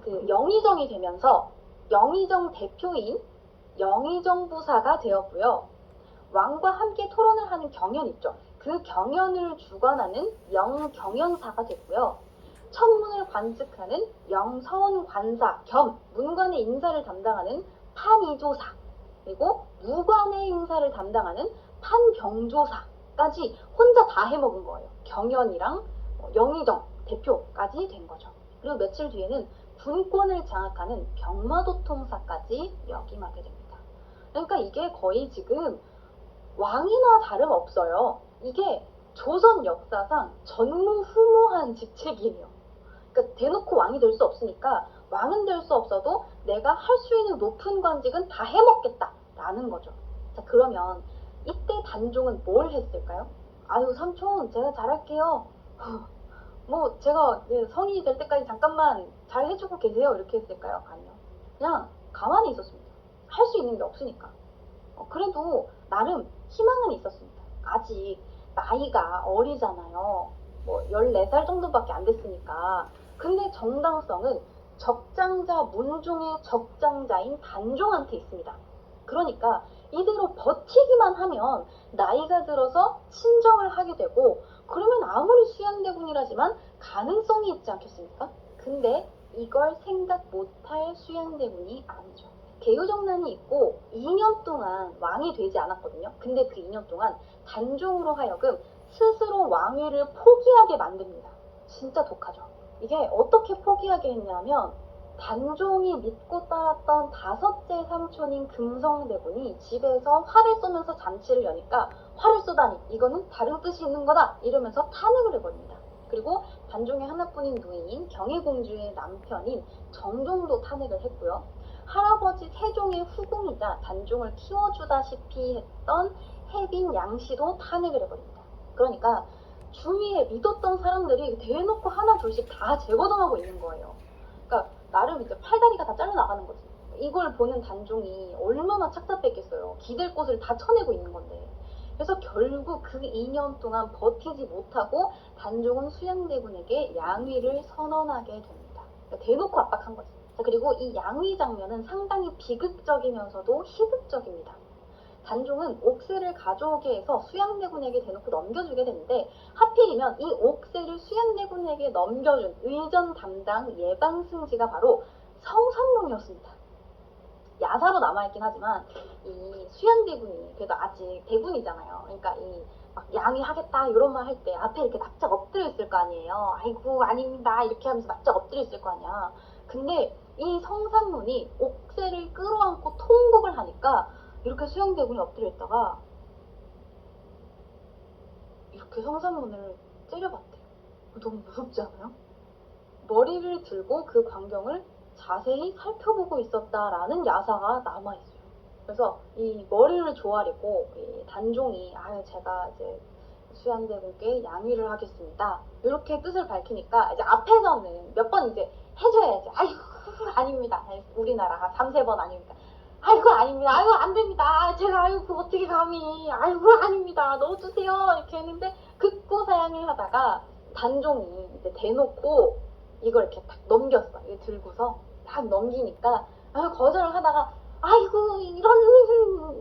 C: 그 영의정이 되면서 영의정 대표인 영의정부사가 되었고요. 왕과 함께 토론을 하는 경연 있죠. 그 경연을 주관하는 영경연사가 됐고요. 천문을 관측하는 영서운관사 겸 문관의 인사를 담당하는 판의조사, 그리고 무관의 인사를 담당하는 판병조사까지 혼자 다 해먹은 거예요. 경연이랑 영의정 대표까지 된 거죠. 그리고 며칠 뒤에는 군권을 장악하는 병마도통사까지 역임하게 됩니다. 그러니까 이게 거의 지금 왕이나 다름없어요. 이게 조선 역사상 전무후무한 직책이에요. 그러니까 대놓고 왕이 될 수 없으니까 왕은 될 수 없어도 내가 할 수 있는 높은 관직은 다 해먹겠다라는 거죠. 자, 그러면 이때 단종은 뭘 했을까요? 아유, 삼촌 제가 잘할게요. 뭐 제가 성인이 될 때까지 잠깐만 잘 해주고 계세요. 이렇게 했을까요? 아니요. 그냥 가만히 있었습니다. 할 수 있는 게 없으니까. 그래도 나름 희망은 있었습니다. 아직 나이가 어리잖아요. 뭐 14살 정도밖에 안 됐으니까. 근데 정당성은 적장자 문종의 적장자인 단종한테 있습니다. 그러니까 이대로 버티기만 하면 나이가 들어서 친정을 하게 되고 그러면 아무리 수양대군이라지만 가능성이 있지 않겠습니까? 근데 이걸 생각 못할 수양대군이 아니죠. 계유정난이 있고 2년 동안 왕이 되지 않았거든요. 근데 그 2년 동안 단종으로 하여금 스스로 왕위를 포기하게 만듭니다. 진짜 독하죠. 이게 어떻게 포기하게 했냐면 단종이 믿고 따랐던 5째 삼촌인 금성대군이 집에서 활을 쏘면서 잔치를 여니까 활을 쏘다니 이거는 다른 뜻이 있는 거다 이러면서 탄핵을 해버립니다. 그리고 단종의 하나뿐인 누이인 경희공주의 남편인 정종도 탄핵을 했고요. 할아버지 세종의 후궁이자 단종을 키워주다시피 했던 해빈 양씨도 탄핵을 해버립니다. 그러니까 주위에 믿었던 사람들이 대놓고 하나 둘씩 다 재거동하고 있는 거예요. 그러니까 나름 이제 팔다리가 다 잘려나가는 거지. 이걸 보는 단종이 얼마나 착잡했겠어요. 기댈 곳을 다 쳐내고 있는 건데. 그래서 결국 그 2년 동안 버티지 못하고 단종은 수양대군에게 양위를 선언하게 됩니다. 그러니까 대놓고 압박한 거지. 자, 그리고 이 양위 장면은 상당히 비극적이면서도 희극적입니다. 단종은 옥새를 가져오게 해서 수양대군에게 대놓고 넘겨주게 되는데 하필이면 이 옥새를 수양대군에게 넘겨준 의전 담당 예방승지가 바로 성산몽이었습니다. 야사로 남아있긴 하지만 이 수양대군이 그래도 아직 대군이잖아요. 그러니까 이 막 양위하겠다 이런 말 할 때 앞에 이렇게 납작 엎드려 있을 거 아니에요. 아이고 아닙니다 이렇게 하면서 납작 엎드려 있을 거 아니야. 근데 이 성산문이 옥새를 끌어안고 통곡을 하니까 이렇게 수양대군이 엎드려 있다가 이렇게 성산문을 째려봤대요. 너무 무섭지 않아요? 머리를 들고 그 광경을 자세히 살펴보고 있었다라는 야사가 남아있어요. 그래서 이 머리를 조아리고 이 단종이 제가 이제 수양대군께 양위를 하겠습니다. 이렇게 뜻을 밝히니까 이제 앞에서는 몇 번 이제 해줘야지. 아이고 아닙니다. 우리나라가 3-4번 아닙니까? 아이고 아닙니다. 아이고 안 됩니다. 제가 아이고 어떻게 감히 아이고 아닙니다. 넣어주세요. 이렇게 했는데 극고사양을 하다가 단종이 이제 대놓고 이걸 이렇게 딱 넘겼어. 이거 들고서 딱 넘기니까 거절을 하다가 아이고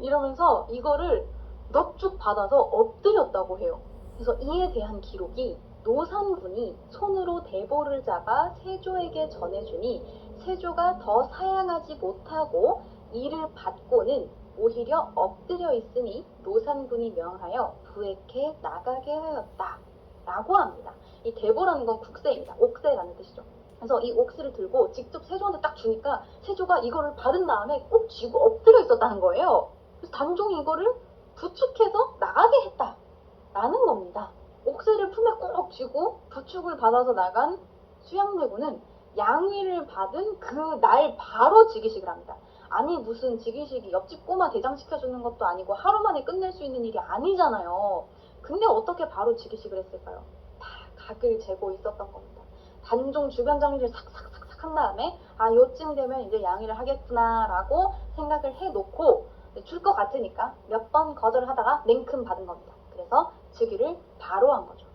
C: 이러면서 이거를 넙죽 받아서 엎드렸다고 해요. 그래서 이에 대한 기록이 노산군이 손으로 대보를 잡아 세조에게 전해주니 세조가 더 사양하지 못하고 이를 받고는 오히려 엎드려 있으니 노산군이 명하여 부액해 나가게 하였다 라고 합니다. 이 대보라는 건 국세입니다. 옥새라는 뜻이죠. 그래서 이 옥새를 들고 직접 세조한테 딱 주니까 세조가 이거를 받은 다음에 꼭 쥐고 엎드려 있었다는 거예요. 그래서 단종이 이거를 부축해서 나가게 했다라는 겁니다. 옥새를 품에 꼭 쥐고 부축을 받아서 나간 수양대군은 양위를 받은 그 날 바로 즉위식을 합니다. 아니 무슨 즉위식이 옆집 꼬마 대장시켜주는 것도 아니고 하루 만에 끝낼 수 있는 일이 아니잖아요. 근데 어떻게 바로 즉위식을 했을까요? 다 각을 재고 있었던 겁니다. 단종 주변 정리를 싹싹싹싹 한 다음에 요쯤 되면 이제 양위를 하겠구나 라고 생각을 해놓고 줄 것 같으니까 몇 번 거절을 하다가 냉큼 받은 겁니다. 그래서 즉위를 바로 한 거죠.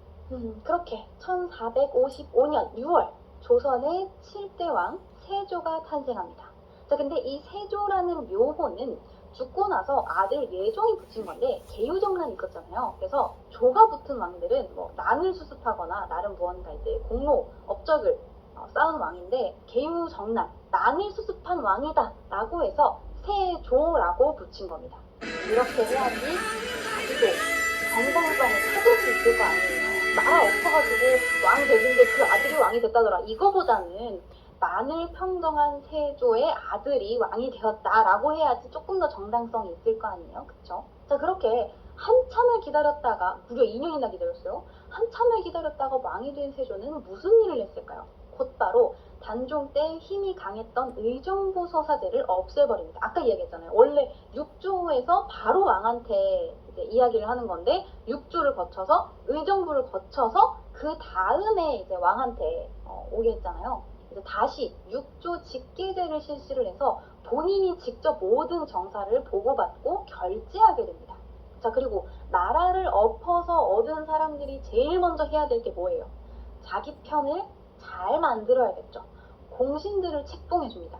C: 그렇게 1455년 6월 조선의 7대 왕 세조가 탄생합니다. 자, 근데 이 세조라는 묘호는 죽고 나서 아들 예종이 붙인 건데 계유정난이 있었잖아요. 그래서 조가 붙은 왕들은 뭐 난을 수습하거나 나름 무언가 이제 공로, 업적을 쌓은 왕인데 계유정난, 난을 수습한 왕이다 라고 해서 세조라고 붙인 겁니다. 이렇게 해야지 자기도 정상성을 찾을 수 있을 거 아니에요. 나라 엎어가지고 왕 됐는데 그 아들이 왕이 됐다더라. 이거보다는 난을 평정한 세조의 아들이 왕이 되었다라고 해야지 조금 더 정당성이 있을 거 아니에요. 그쵸? 자, 그렇게 한참을 기다렸다가 무려 2년이나 기다렸어요. 한참을 기다렸다가 왕이 된 세조는 무슨 일을 했을까요? 곧바로 단종 때 힘이 강했던 의정부 서사제를 없애버립니다. 아까 이야기했잖아요. 원래 6조에서 바로 왕한테 이제 이야기를 하는 건데 6조를 거쳐서 의정부를 거쳐서 그 다음에 이제 왕한테 오게 했잖아요. 이제 다시 6조 직계제를 실시를 해서 본인이 직접 모든 정사를 보고받고 결제하게 됩니다. 자, 그리고 나라를 엎어서 얻은 사람들이 제일 먼저 해야 될 게 뭐예요? 자기 편을 잘 만들어야겠죠. 공신들을 책봉해줍니다.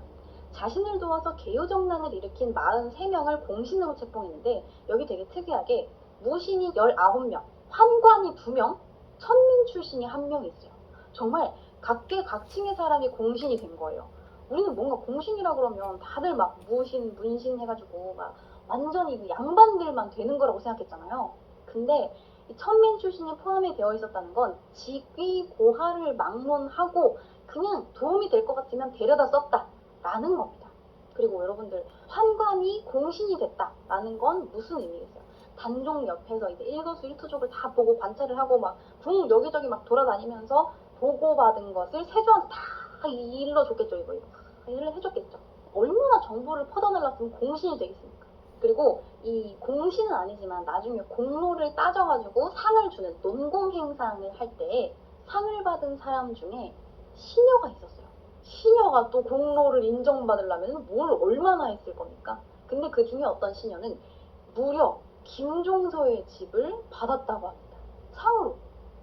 C: 자신을 도와서 계유정난을 일으킨 43명을 공신으로 책봉했는데 여기 되게 특이하게 무신이 19명, 환관이 2명, 천민 출신이 1명 있어요. 정말 각계각층의 사람이 공신이 된 거예요. 우리는 뭔가 공신이라 그러면 다들 막 무신, 문신 해가지고 막 완전히 그 양반들만 되는 거라고 생각했잖아요. 근데 이 천민 출신이 포함이 되어 있었다는 건 직위 고하를 막론하고 그냥 도움이 될 것 같으면 데려다 썼다라는 겁니다. 그리고 여러분들 환관이 공신이 됐다라는 건 무슨 의미겠어요? 단종 옆에서 이제 일거수일투족을 다 보고 관찰을 하고 막 궁 여기저기 막 돌아다니면서 보고받은 것을 세조한테 다 일러줬겠죠. 이거 일을 해줬겠죠. 얼마나 정보를 퍼져날랐으면 공신이 되겠습니까? 그리고 이 공시는 아니지만 나중에 공로를 따져가지고 상을 주는 논공행상을 할 때 상을 받은 사람 중에 시녀가 있었어요. 시녀가 또 공로를 인정받으려면 뭘 얼마나 했을 겁니까? 근데 그 중에 어떤 시녀는 무려 김종서의 집을 받았다고 합니다. 상으로.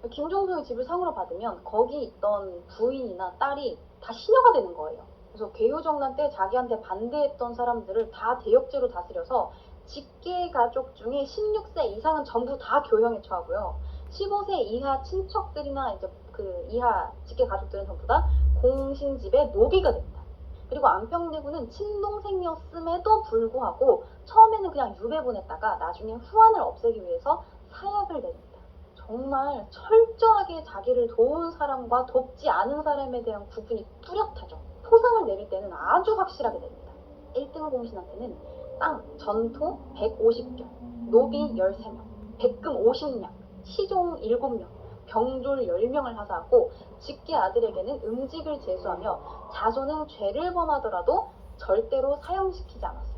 C: 김종서의 집을 상으로 받으면 거기 있던 부인이나 딸이 다 시녀가 되는 거예요. 그래서 괴유정난 때 자기한테 반대했던 사람들을 다 대역죄로 다스려서 직계 가족 중에 16세 이상은 전부 다 교형에 처하고요. 15세 이하 친척들이나 이제 그 이하 직계 가족들은 전부 다 공신집의 노비가 됩니다. 그리고 안평대군은 친동생이었음에도 불구하고 처음에는 그냥 유배보냈다가 나중에 후환을 없애기 위해서 사약을 내립니다. 정말 철저하게 자기를 도운 사람과 돕지 않은 사람에 대한 구분이 뚜렷하죠. 포상을 내릴 때는 아주 확실하게 냅니다. 1등 공신한테는 땅, 전토 150개, 노비 13명, 백금 50냥, 시종 7명, 병졸 10명을 하사하고 직계 아들에게는 음직을 제수하며 자손은 죄를 범하더라도 절대로 사형시키지 않았어요.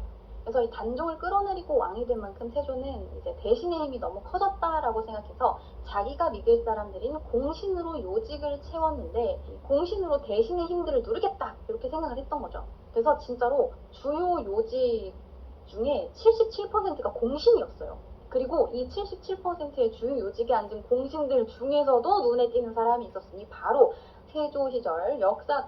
C: 그래서 이 단종을 끌어내리고 왕이 된 만큼 세조는 이제 대신의 힘이 너무 커졌다라고 생각해서 자기가 믿을 사람들인 공신으로 요직을 채웠는데 공신으로 대신의 힘들을 누르겠다 이렇게 생각을 했던 거죠. 그래서 진짜로 주요 요직 중에 77%가 공신이었어요. 그리고 이 77%의 주요 요직에 앉은 공신들 중에서도 눈에 띄는 사람이 있었으니 바로 세조 시절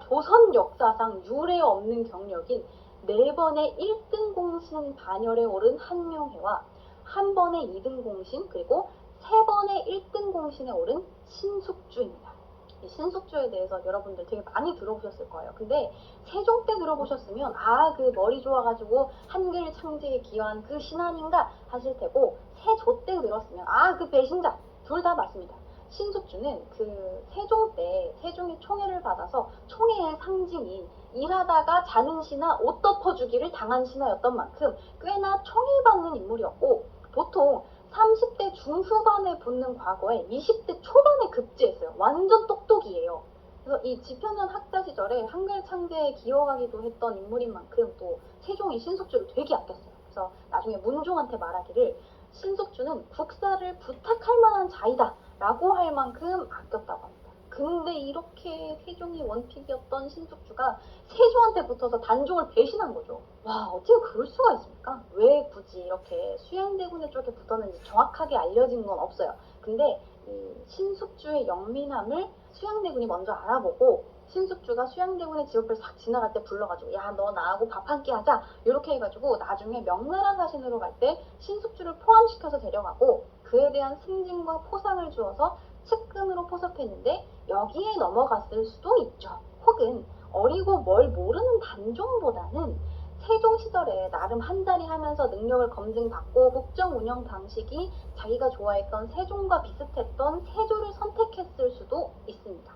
C: 조선 역사상 유례 없는 경력인 4번의 1등 공신 반열에 오른 한명회와 1번의 2등 공신 그리고 3번의 1등 공신에 오른 신숙주입니다. 이 신숙주에 대해서 여러분들 되게 많이 들어보셨을 거예요. 근데 세종 때 들어보셨으면 그 머리 좋아가지고 한글 창제에 기여한 그 신하인가 하실 테고 세조 때 들었으면 그 배신자 둘 다 맞습니다. 신숙주는 그 세종 때 세종이 총애를 받아서 총애의 상징인 일하다가 자는 신하 옷 덮어주기를 당한 신하였던 만큼 꽤나 총애받는 인물이었고 보통 30대 중후반에 붙는 과거에 20대 초반에 급제했어요. 완전 똑똑이에요. 그래서 이 지편전 학자 시절에 한글 창제에 기여하기도 했던 인물인 만큼 또 세종이 신숙주를 되게 아꼈어요. 그래서 나중에 문종한테 말하기를 신숙주는 국사를 부탁할 만한 자이다 라고 할 만큼 아꼈다고 합니다. 근데 이렇게 세종이 원픽이었던 신숙주가 세조한테 붙어서 단종을 배신한 거죠. 와, 어떻게 그럴 수가 있습니까? 왜 굳이 이렇게 수양대군의 쪽에 붙었는지 정확하게 알려진 건 없어요. 근데 이 신숙주의 영민함을 수양대군이 먼저 알아보고 신숙주가 수양대군의 집 앞을 싹 지나갈 때 불러가지고 야, 너 나하고 밥 한 끼 하자 이렇게 해가지고 나중에 명나라 사신으로 갈 때 신숙주를 포함시켜서 데려가고 그에 대한 승진과 포상을 주어서 측근으로 포섭했는데 여기에 넘어갔을 수도 있죠. 혹은 어리고 뭘 모르는 단종보다는 세종 시절에 나름 한 자리 하면서 능력을 검증받고 국정 운영 방식이 자기가 좋아했던 세종과 비슷했던 세조를 선택했을 수도 있습니다.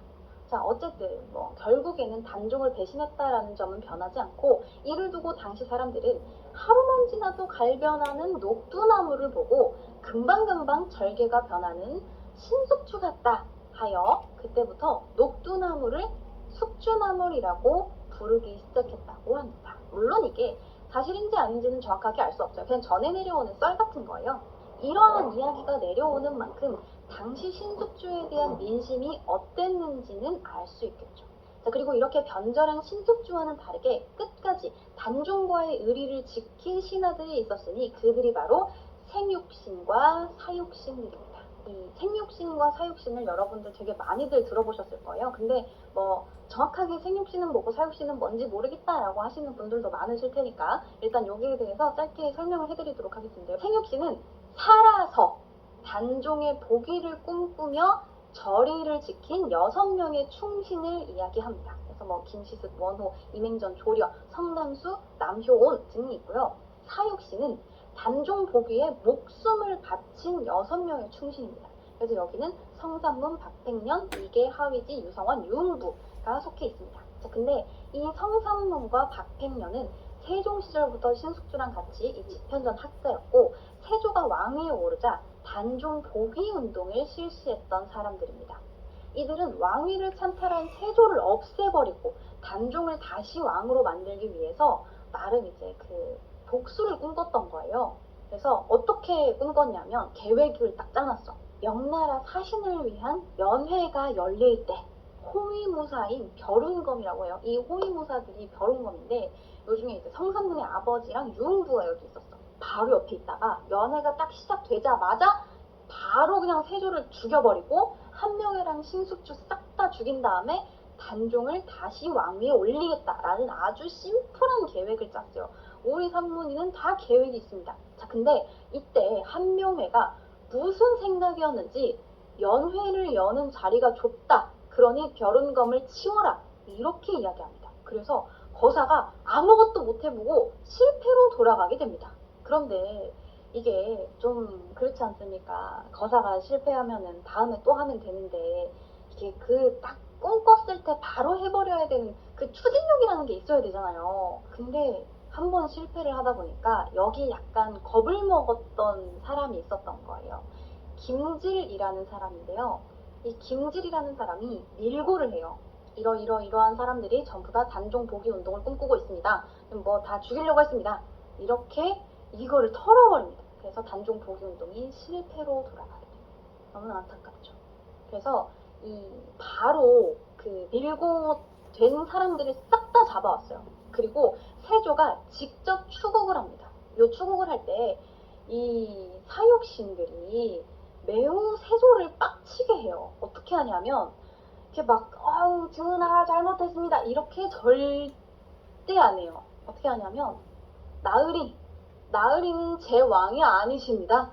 C: 자, 어쨌든 결국에는 단종을 배신했다라는 점은 변하지 않고 이를 두고 당시 사람들은 하루만 지나도 갈변하는 녹두나무를 보고 금방금방 절개가 변하는 신숙주 같다 하여 그때부터 녹두나무를 숙주나물이라고 부르기 시작했다고 합니다. 물론 이게 사실인지 아닌지는 정확하게 알 수 없어요. 그냥 전해 내려오는 썰 같은 거예요. 이러한 이야기가 내려오는 만큼 당시 신숙주에 대한 민심이 어땠는지는 알 수 있겠죠. 자, 그리고 이렇게 변절한 신숙주와는 다르게 끝까지 단종과의 의리를 지킨 신하들이 있었으니 그들이 바로 생육신과 사육신들입니다. 이 생육신과 사육신을 여러분들 되게 많이들 들어보셨을 거예요. 근데 정확하게 생육신은 뭐고 사육신은 뭔지 모르겠다라고 하시는 분들도 많으실 테니까 일단 여기에 대해서 짧게 설명을 해드리도록 하겠습니다. 생육신은 살아서 단종의 복위를 꿈꾸며 절의를 지킨 6명의 충신을 이야기합니다. 그래서 김시습, 원호, 이맹전, 조려, 성담수, 남효온 등이 있고요. 사육신은 단종 복위에 목숨을 바친 6명의 충신입니다. 그래서 여기는 성삼문, 박백년, 이계, 하위지, 유성원, 유흥부가 속해 있습니다. 자, 근데 이 성삼문과 박백년은 세종 시절부터 신숙주랑 같이 이 지편전 학자였고 세조가 왕위에 오르자 단종 복위 운동을 실시했던 사람들입니다. 이들은 왕위를 찬탈한 세조를 없애버리고 단종을 다시 왕으로 만들기 위해서 나름 이제 그 복수를 꿈꿨던 거예요. 그래서 어떻게 꿈꿨냐면 계획을 딱 짜놨어. 명나라 사신을 위한 연회가 열릴 때 호위무사인 벼룬검이라고 해요. 이 호위무사들이 벼룬검인데 요중에 이제 성산군의 아버지랑 유흥부가 여기 있었어. 바로 옆에 있다가 연회가 딱 시작되자마자 바로 그냥 세조를 죽여버리고 한명회랑 신숙주 싹 다 죽인 다음에 단종을 다시 왕위에 올리겠다라는 아주 심플한 계획을 짰어요. 우리 산문이는 다 계획이 있습니다. 자, 근데 이때 한명회가 무슨 생각이었는지 연회를 여는 자리가 좁다. 그러니 벼룬검을 치워라. 이렇게 이야기합니다. 그래서 거사가 아무것도 못 해보고 실패로 돌아가게 됩니다. 그런데 이게 좀 그렇지 않습니까? 거사가 실패하면은 다음에 또 하면 되는데 이게 그 딱 꿈꿨을 때 바로 해버려야 되는 그 추진력이라는 게 있어야 되잖아요. 근데 한 번 실패를 하다 보니까 여기 약간 겁을 먹었던 사람이 있었던 거예요. 김질이라는 사람인데요. 이 김질이라는 사람이 밀고를 해요. 이러한 사람들이 전부 다 단종 복위 운동을 꿈꾸고 있습니다. 뭐 다 죽이려고 했습니다. 이렇게 이거를 털어버립니다. 그래서 단종 복위 운동이 실패로 돌아가게 돼요. 너무 안타깝죠. 그래서 이 바로 그 밀고 된 사람들을 싹 다 잡아왔어요. 그리고 세조가 직접 추국을 합니다. 이 추국을 할 때 이 사육신들이 매우 세조를 빡치게 해요. 어떻게 하냐면 이렇게 막 아우 전하 잘못했습니다. 이렇게 절대 안 해요. 어떻게 하냐면 나으리는 제 왕이 아니십니다.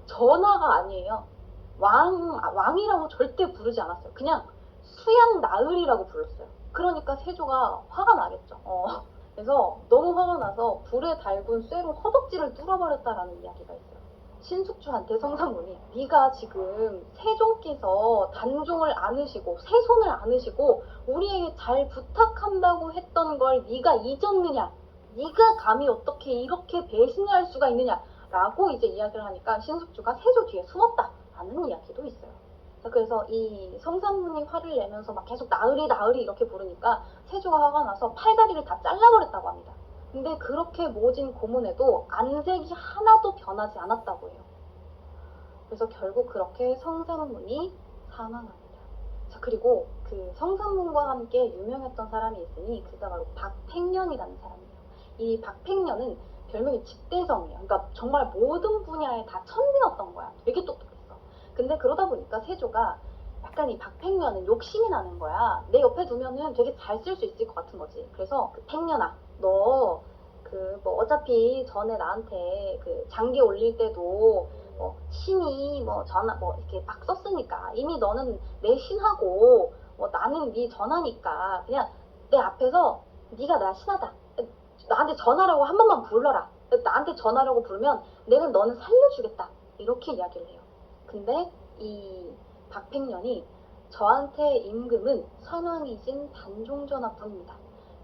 C: 전하가 아니에요. 왕이라고 절대 부르지 않았어요. 그냥 수양 나으리라고 불렀어요. 그러니까 세조가 화가 나겠죠. 그래서 너무 화가 나서 불에 달군 쇠로 허벅지를 뚫어버렸다라는 이야기가 있어요. 신숙주한테 성상군이 네가 지금 세종께서 단종을 안으시고 세손을 안으시고 우리에게 잘 부탁한다고 했던 걸 네가 잊었느냐? 네가 감히 어떻게 이렇게 배신할 수가 있느냐? 라고 이제 이야기를 하니까 신숙주가 세조 뒤에 숨었다라는 이야기도 있어요. 자, 그래서 이 성상군이 화를 내면서 막 계속 나으리 이렇게 부르니까 세조가 화가 나서 팔다리를 다 잘라버렸다고 합니다. 근데 그렇게 모진 고문에도 안색이 하나도 변하지 않았다고 해요. 그래서 결국 그렇게 성상문이 사망합니다. 자, 그리고 그 성상문과 함께 유명했던 사람이 있으니 그가 바로 박팽년이라는 사람이에요. 이 박팽년은 별명이 집대성이에요. 그러니까 정말 모든 분야에 다 천재였던 거야. 되게 똑똑했어. 근데 그러다 보니까 세조가 약간 이 박팽년은 욕심이 나는 거야. 내 옆에 두면은 되게 잘 쓸 수 있을 것 같은 거지. 그래서 그 팽년아, 너 그 뭐 어차피 전에 나한테 그 장기 올릴 때도 뭐 신이 뭐 전하 뭐 이렇게 막 썼으니까 이미 너는 내 신하고 뭐 나는 네 전하니까 그냥 내 앞에서 네가 나 신하다. 나한테 전하라고 한 번만 불러라. 나한테 전하라고 부르면 내가 너는 살려주겠다. 이렇게 이야기를 해요. 근데 이 박팽년이 저한테 임금은 선왕이신 단종전하뿐입니다.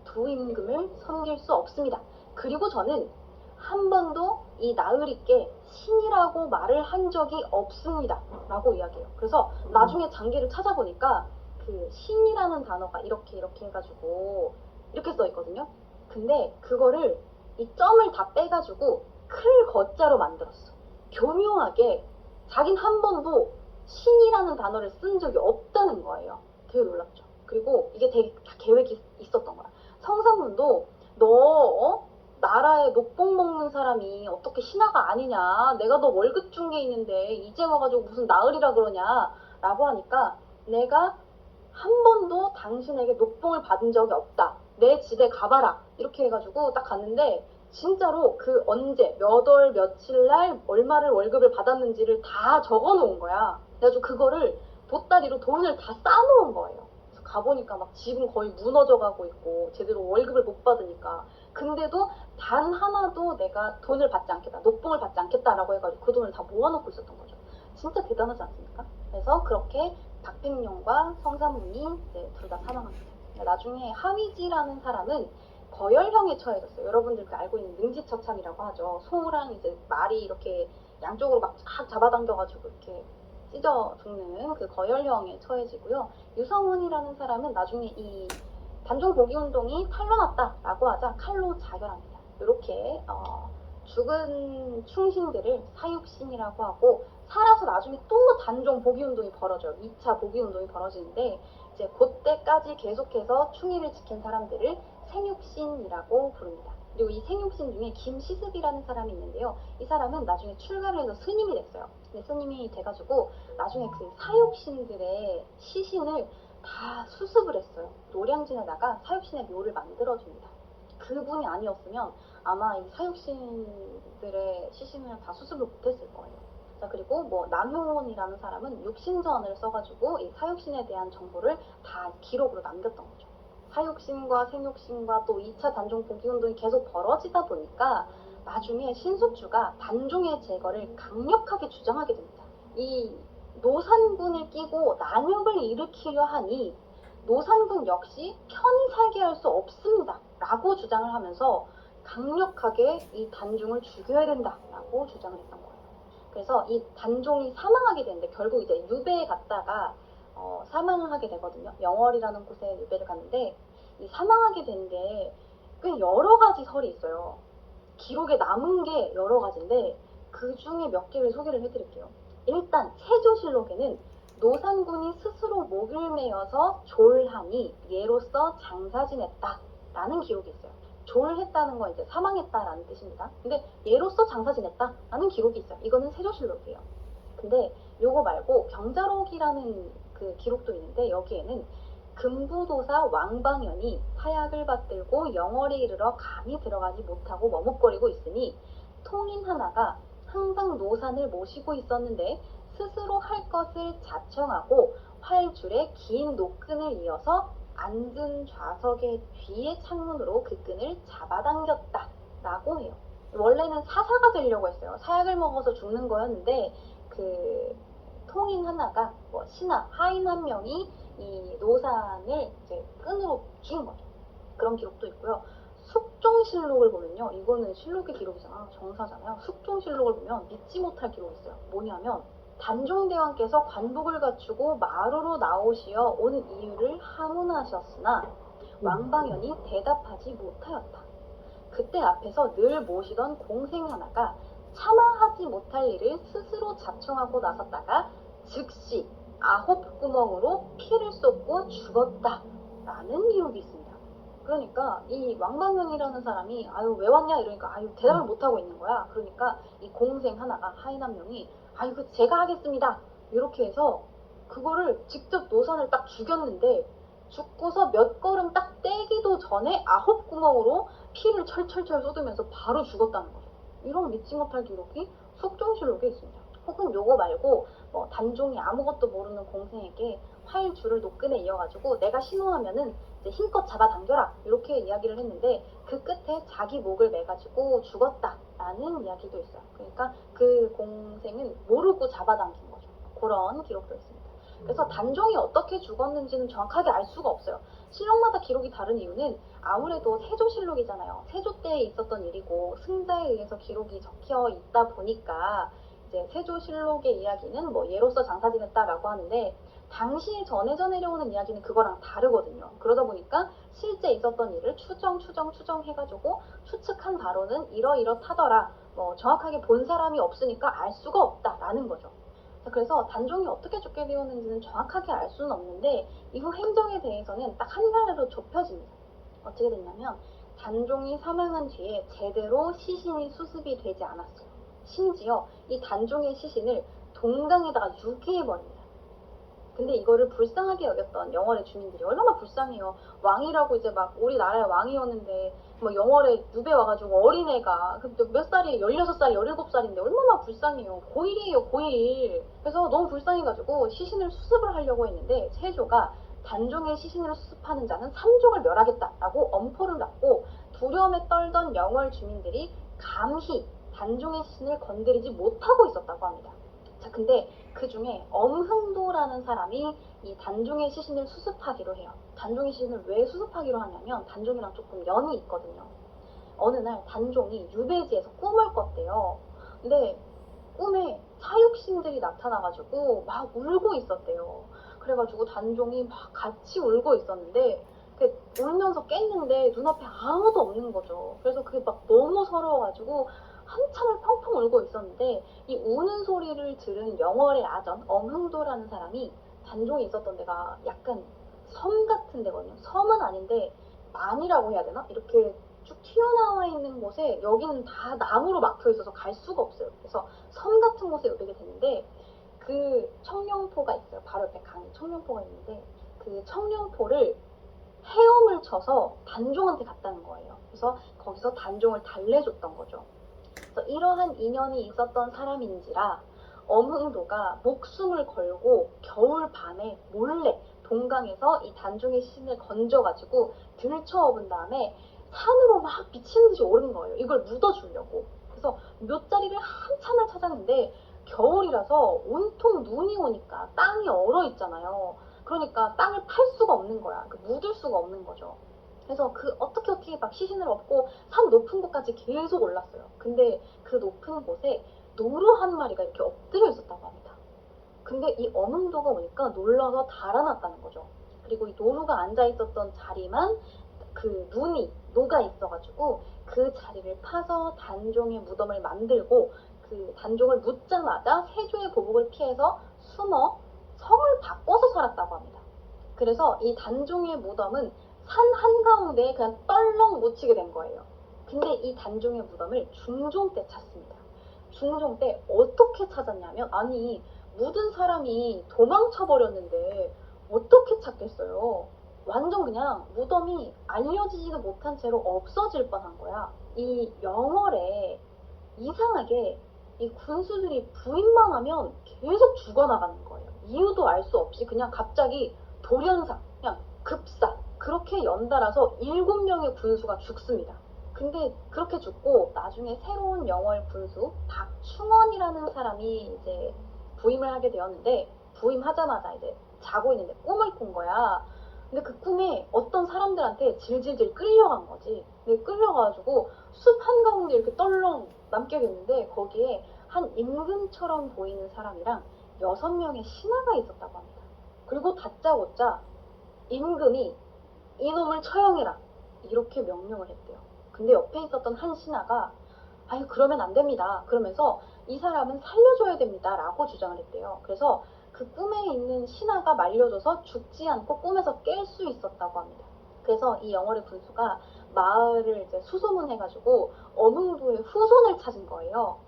C: 두 임금을 섬길 수 없습니다. 그리고 저는 한 번도 이 나으리께 신이라고 말을 한 적이 없습니다. 라고 이야기해요. 그래서 나중에 장기를 찾아보니까 그 신이라는 단어가 이렇게 해가지고 이렇게 써있거든요. 근데 그거를 이 점을 다 빼가지고 클 거자로 만들었어. 교묘하게 자긴 한 번도 신이라는 단어를 쓴 적이 없다는 거예요. 되게 놀랍죠. 그리고 이게 되게 다 계획이 있었던 거야. 성상문도 너 나라에 녹봉 먹는 사람이 어떻게 신하가 아니냐. 내가 너 월급 준 게 있는데 이제 와가지고 무슨 나으리라 그러냐. 라고 하니까 내가 한 번도 당신에게 녹봉을 받은 적이 없다. 내 집에 가봐라. 이렇게 해가지고 딱 갔는데 진짜로 그 언제 몇 월 며칠 날 얼마를 월급을 받았는지를 다 적어놓은 거야. 그래가지고 그거를 보따리로 돈을 다 싸놓은 거예요. 그래서 가보니까 막 집은 거의 무너져가고 있고 제대로 월급을 못 받으니까. 근데도 단 하나도 내가 돈을 받지 않겠다, 녹봉을 받지 않겠다라고 해가지고 그 돈을 다 모아놓고 있었던 거죠. 진짜 대단하지 않습니까? 그래서 그렇게 박팽년과 성상문이 둘 다 사망합니다. 나중에 하위지라는 사람은 거열형에 처해졌어요. 여러분들 알고 있는 능지처참이라고 하죠. 소랑 이제 말이 이렇게 양쪽으로 막 쫙 잡아당겨가지고 이렇게 찢어 죽는 그 거열형에 처해지고요. 유성훈이라는 사람은 나중에 이 단종 복위운동이 칼로 났다라고 하자 칼로 자결합니다. 이렇게 죽은 충신들을 사육신이라고 하고, 살아서 나중에 또 단종 복위운동이 벌어져요. 2차 복위운동이 벌어지는데 이제 그때까지 계속해서 충의를 지킨 사람들을 생육신이라고 부릅니다. 그리고 이 생육신 중에 김시습이라는 사람이 있는데요. 이 사람은 나중에 출가를 해서 스님이 됐어요. 근데 스님이 돼가지고 나중에 그 사육신들의 시신을 다 수습을 했어요. 노량진에다가 사육신의 묘를 만들어줍니다. 그분이 아니었으면 아마 이 사육신들의 시신을 다 수습을 못했을 거예요. 자, 그리고 뭐 남효원이라는 사람은 육신전을 써가지고 이 사육신에 대한 정보를 다 기록으로 남겼던 거죠. 사육신과 생육신과 또 2차 단종 복위운동이 계속 벌어지다 보니까 나중에 신숙주가 단종의 제거를 강력하게 주장하게 됩니다. 이 노산군을 끼고 난육을 일으키려 하니 노산군 역시 편히 살게 할 수 없습니다 라고 주장을 하면서 강력하게 이 단종을 죽여야 된다 라고 주장을 했던 거예요. 그래서 이 단종이 사망하게 되는데 결국 이제 유배에 갔다가 사망을 하게 되거든요. 영월이라는 곳에 유배를 갔는데 이 사망하게 된 게 꽤 여러 가지 설이 있어요. 기록에 남은 게 여러 가지인데 그 중에 몇 개를 소개를 해드릴게요. 일단 세조실록에는 노산군이 스스로 목을 메어서 졸하니 예로써 장사 지냈다 라는 기록이 있어요. 졸했다는 건 이제 사망했다라는 뜻입니다. 근데 예로써 장사 지냈다라는 기록이 있어요. 이거는 세조실록이에요. 근데 요거 말고 병자록이라는 그 기록도 있는데 여기에는 금부도사 왕방연이 사약을 받들고 영월에 이르러 감히 들어가지 못하고 머뭇거리고 있으니 통인 하나가 항상 노산을 모시고 있었는데 스스로 할 것을 자청하고 활줄에 긴 노끈을 이어서 앉은 좌석의 뒤에 창문으로 그 끈을 잡아당겼다 라고 해요. 원래는 사사가 되려고 했어요. 사약을 먹어서 죽는 거였는데 그 통인 하나가 신하, 하인 한 명이 이 노산을 이제 끈으로 죽인 거죠. 그런 기록도 있고요. 숙종실록을 보면요. 이거는 실록의 기록이잖아. 정사잖아요. 숙종실록을 보면 믿지 못할 기록이 있어요. 뭐냐면 단종대왕께서 관복을 갖추고 마루로 나오시어 온 이유를 하문하셨으나 왕방연이 대답하지 못하였다. 그때 앞에서 늘 모시던 공생 하나가 참아하지 못할 일을 스스로 자청하고 나섰다가 즉시 9구멍으로 피를 쏟고 죽었다 라는 기록이 있습니다. 그러니까 이 왕방연이라는 사람이 아유 왜 왔냐 이러니까 아유 대답을 못하고 있는 거야. 그러니까 이 공생 하나가 하인 한 명이 아유 그 제가 하겠습니다 이렇게 해서 그거를 직접 노산을 딱 죽였는데 죽고서 몇 걸음 딱 떼기도 전에 9구멍으로 피를 철철철 쏟으면서 바로 죽었다는 거죠. 이런 믿지 못할 기록이 숙종실록에 있습니다. 혹은 요거 말고 단종이 아무것도 모르는 공생에게 활줄을 노끈에 이어가지고 내가 신호하면은 이제 힘껏 잡아당겨라 이렇게 이야기를 했는데 그 끝에 자기 목을 매가지고 죽었다라는 이야기도 있어요. 그러니까 그 공생은 모르고 잡아당긴 거죠. 그런 기록도 있습니다. 그래서 단종이 어떻게 죽었는지는 정확하게 알 수가 없어요. 실록마다 기록이 다른 이유는 아무래도 세조실록이잖아요. 세조 때에 있었던 일이고 승자에 의해서 기록이 적혀 있다 보니까 이제 세조실록의 이야기는 예로서 장사 지냈다라고 하는데 당시에 전해져 내려오는 이야기는 그거랑 다르거든요. 그러다 보니까 실제 있었던 일을 추정해가지고 추측한 바로는 이러이렇하더라. 정확하게 본 사람이 없으니까 알 수가 없다라는 거죠. 그래서 단종이 어떻게 죽게 되었는지는 정확하게 알 수는 없는데 이후 행적에 대해서는 딱 한 갈래로 좁혀집니다. 어떻게 됐냐면 단종이 사망한 뒤에 제대로 시신이 수습이 되지 않았어요. 심지어 이 단종의 시신을 동강에다가 유기해버립니다. 근데 이거를 불쌍하게 여겼던 영월의 주민들이 얼마나 불쌍해요. 왕이라고 이제 막 우리나라의 왕이었는데 영월에 유배 와가지고 어린애가 몇 살이에요? 16살, 17살인데 얼마나 불쌍해요. 고1이에요, 고1. 그래서 너무 불쌍해가지고 시신을 수습을 하려고 했는데 세조가 단종의 시신을 수습하는 자는 삼족을 멸하겠다라고 엄포를 놨고 두려움에 떨던 영월 주민들이 감히 단종의 시신을 건드리지 못하고 있었다고 합니다. 자, 근데 그 중에 엄흥도라는 사람이 이 단종의 시신을 수습하기로 해요. 단종의 시신을 왜 수습하기로 하냐면 단종이랑 조금 연이 있거든요. 어느 날 단종이 유배지에서 꿈을 꿨대요. 근데 꿈에 사육신들이 나타나가지고 막 울고 있었대요. 그래가지고 단종이 막 같이 울고 있었는데 울면서 깼는데 눈앞에 아무도 없는 거죠. 그래서 그게 막 너무 서러워가지고 한참을 펑펑 울고 있었는데 이 우는 소리를 들은 영월의 아전 엄흥도라는 사람이 단종이 있었던 데가 약간 섬 같은 데거든요. 섬은 아닌데 만이라고 해야 되나? 이렇게 쭉 튀어나와 있는 곳에 여기는 다 나무로 막혀 있어서 갈 수가 없어요. 그래서 섬 같은 곳에 오게 됐는데 그 청룡포가 있어요. 바로 옆에 강에 청룡포가 있는데 그 청룡포를 헤엄을 쳐서 단종한테 갔다는 거예요. 그래서 거기서 단종을 달래줬던 거죠. 그래서 이러한 인연이 있었던 사람인지라 엄흥도가 목숨을 걸고 겨울 밤에 몰래 동강에서 이 단종의 신을 건져가지고 들쳐업은 다음에 산으로 막 미친 듯이 오른 거예요. 이걸 묻어주려고. 그래서 묘자리를 한참을 찾았는데 겨울이라서 온통 눈이 오니까 땅이 얼어 있잖아요. 그러니까 땅을 팔 수가 없는 거야. 묻을 수가 없는 거죠. 그래서 어떻게 막 시신을 업고 산 높은 곳까지 계속 올랐어요. 근데 그 높은 곳에 노루 한 마리가 이렇게 엎드려 있었다고 합니다. 근데 이 엄흥도가 오니까 놀라서 달아났다는 거죠. 그리고 이 노루가 앉아 있었던 자리만 그 눈이 녹아 있어가지고 그 자리를 파서 단종의 무덤을 만들고 그 단종을 묻자마자 세조의 보복을 피해서 숨어 성을 바꿔서 살았다고 합니다. 그래서 이 단종의 무덤은 산 한가운데에 그냥 떨렁 묻히게 된 거예요. 근데 이 단종의 무덤을 중종 때 찾습니다. 중종 때 어떻게 찾았냐면 아니 묻은 사람이 도망쳐버렸는데 어떻게 찾겠어요? 완전 그냥 무덤이 알려지지도 못한 채로 없어질 뻔한 거야. 이 영월에 이상하게 이 군수들이 부인만 하면 계속 죽어나가는 거예요. 이유도 알 수 없이 그냥 갑자기 돌연사, 그냥 급사 그렇게 연달아서 7명의 군수가 죽습니다. 근데 그렇게 죽고 나중에 새로운 영월 군수 박충원이라는 사람이 이제 부임을 하게 되었는데 부임하자마자 이제 자고 있는데 꿈을 꾼 거야. 근데 그 꿈에 어떤 사람들한테 질질질 끌려간 거지. 근데 끌려가지고 숲 한가운데 이렇게 떨렁 남게 됐는데 거기에 한 임금처럼 보이는 사람이랑 6명의 신하가 있었다고 합니다. 그리고 다짜고짜 임금이 이놈을 처형해라 이렇게 명령을 했대요. 근데 옆에 있었던 한 신하가 아유 그러면 안 됩니다. 그러면서 이 사람은 살려줘야 됩니다 라고 주장을 했대요. 그래서 그 꿈에 있는 신하가 말려줘서 죽지 않고 꿈에서 깰 수 있었다고 합니다. 그래서 이 영월의 군수가 마을을 이제 수소문해가지고 엄흥도의 후손을 찾은 거예요.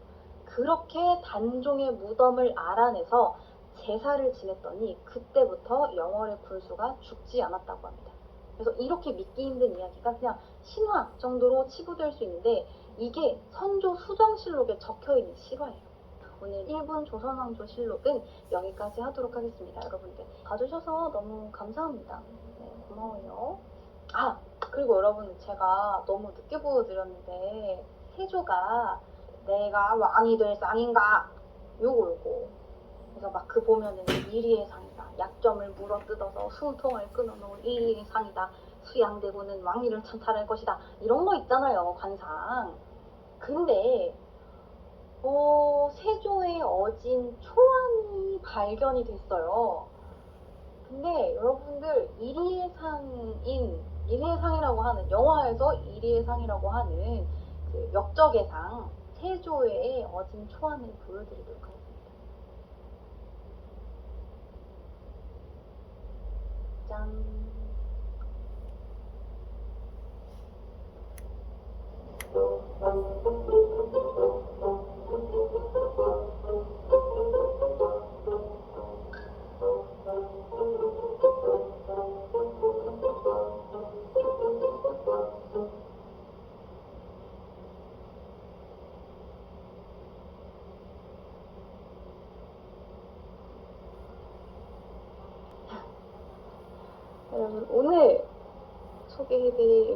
C: 그렇게 단종의 무덤을 알아내서 제사를 지냈더니 그때부터 영월의 군수가 죽지 않았다고 합니다. 그래서 이렇게 믿기 힘든 이야기가 그냥 신화 정도로 치부될 수 있는데 이게 선조 수정실록에 적혀있는 실화예요. 오늘 1분 조선왕조실록은 여기까지 하도록 하겠습니다. 여러분들 봐주셔서 너무 감사합니다. 네, 고마워요. 아 그리고 여러분 제가 너무 늦게 보여드렸는데 세조가 내가 왕이 될 상인가 요거 그래서 막 그 보면은 이리의 상이다 약점을 물어뜯어서 숨통을 끊어놓은 이리의 상이다 수양대군은 왕위를 찬탈할 것이다 이런 거 있잖아요 관상. 근데 세조의 어진 초안이 발견이 됐어요. 근데 여러분들 이리의 상이라고 하는 영화에서 이리의 상이라고 하는 그 역적의 상 세조의 어진 초안을 보여드리도록 하겠습니다. 짠. 여러분 오늘 소개해드릴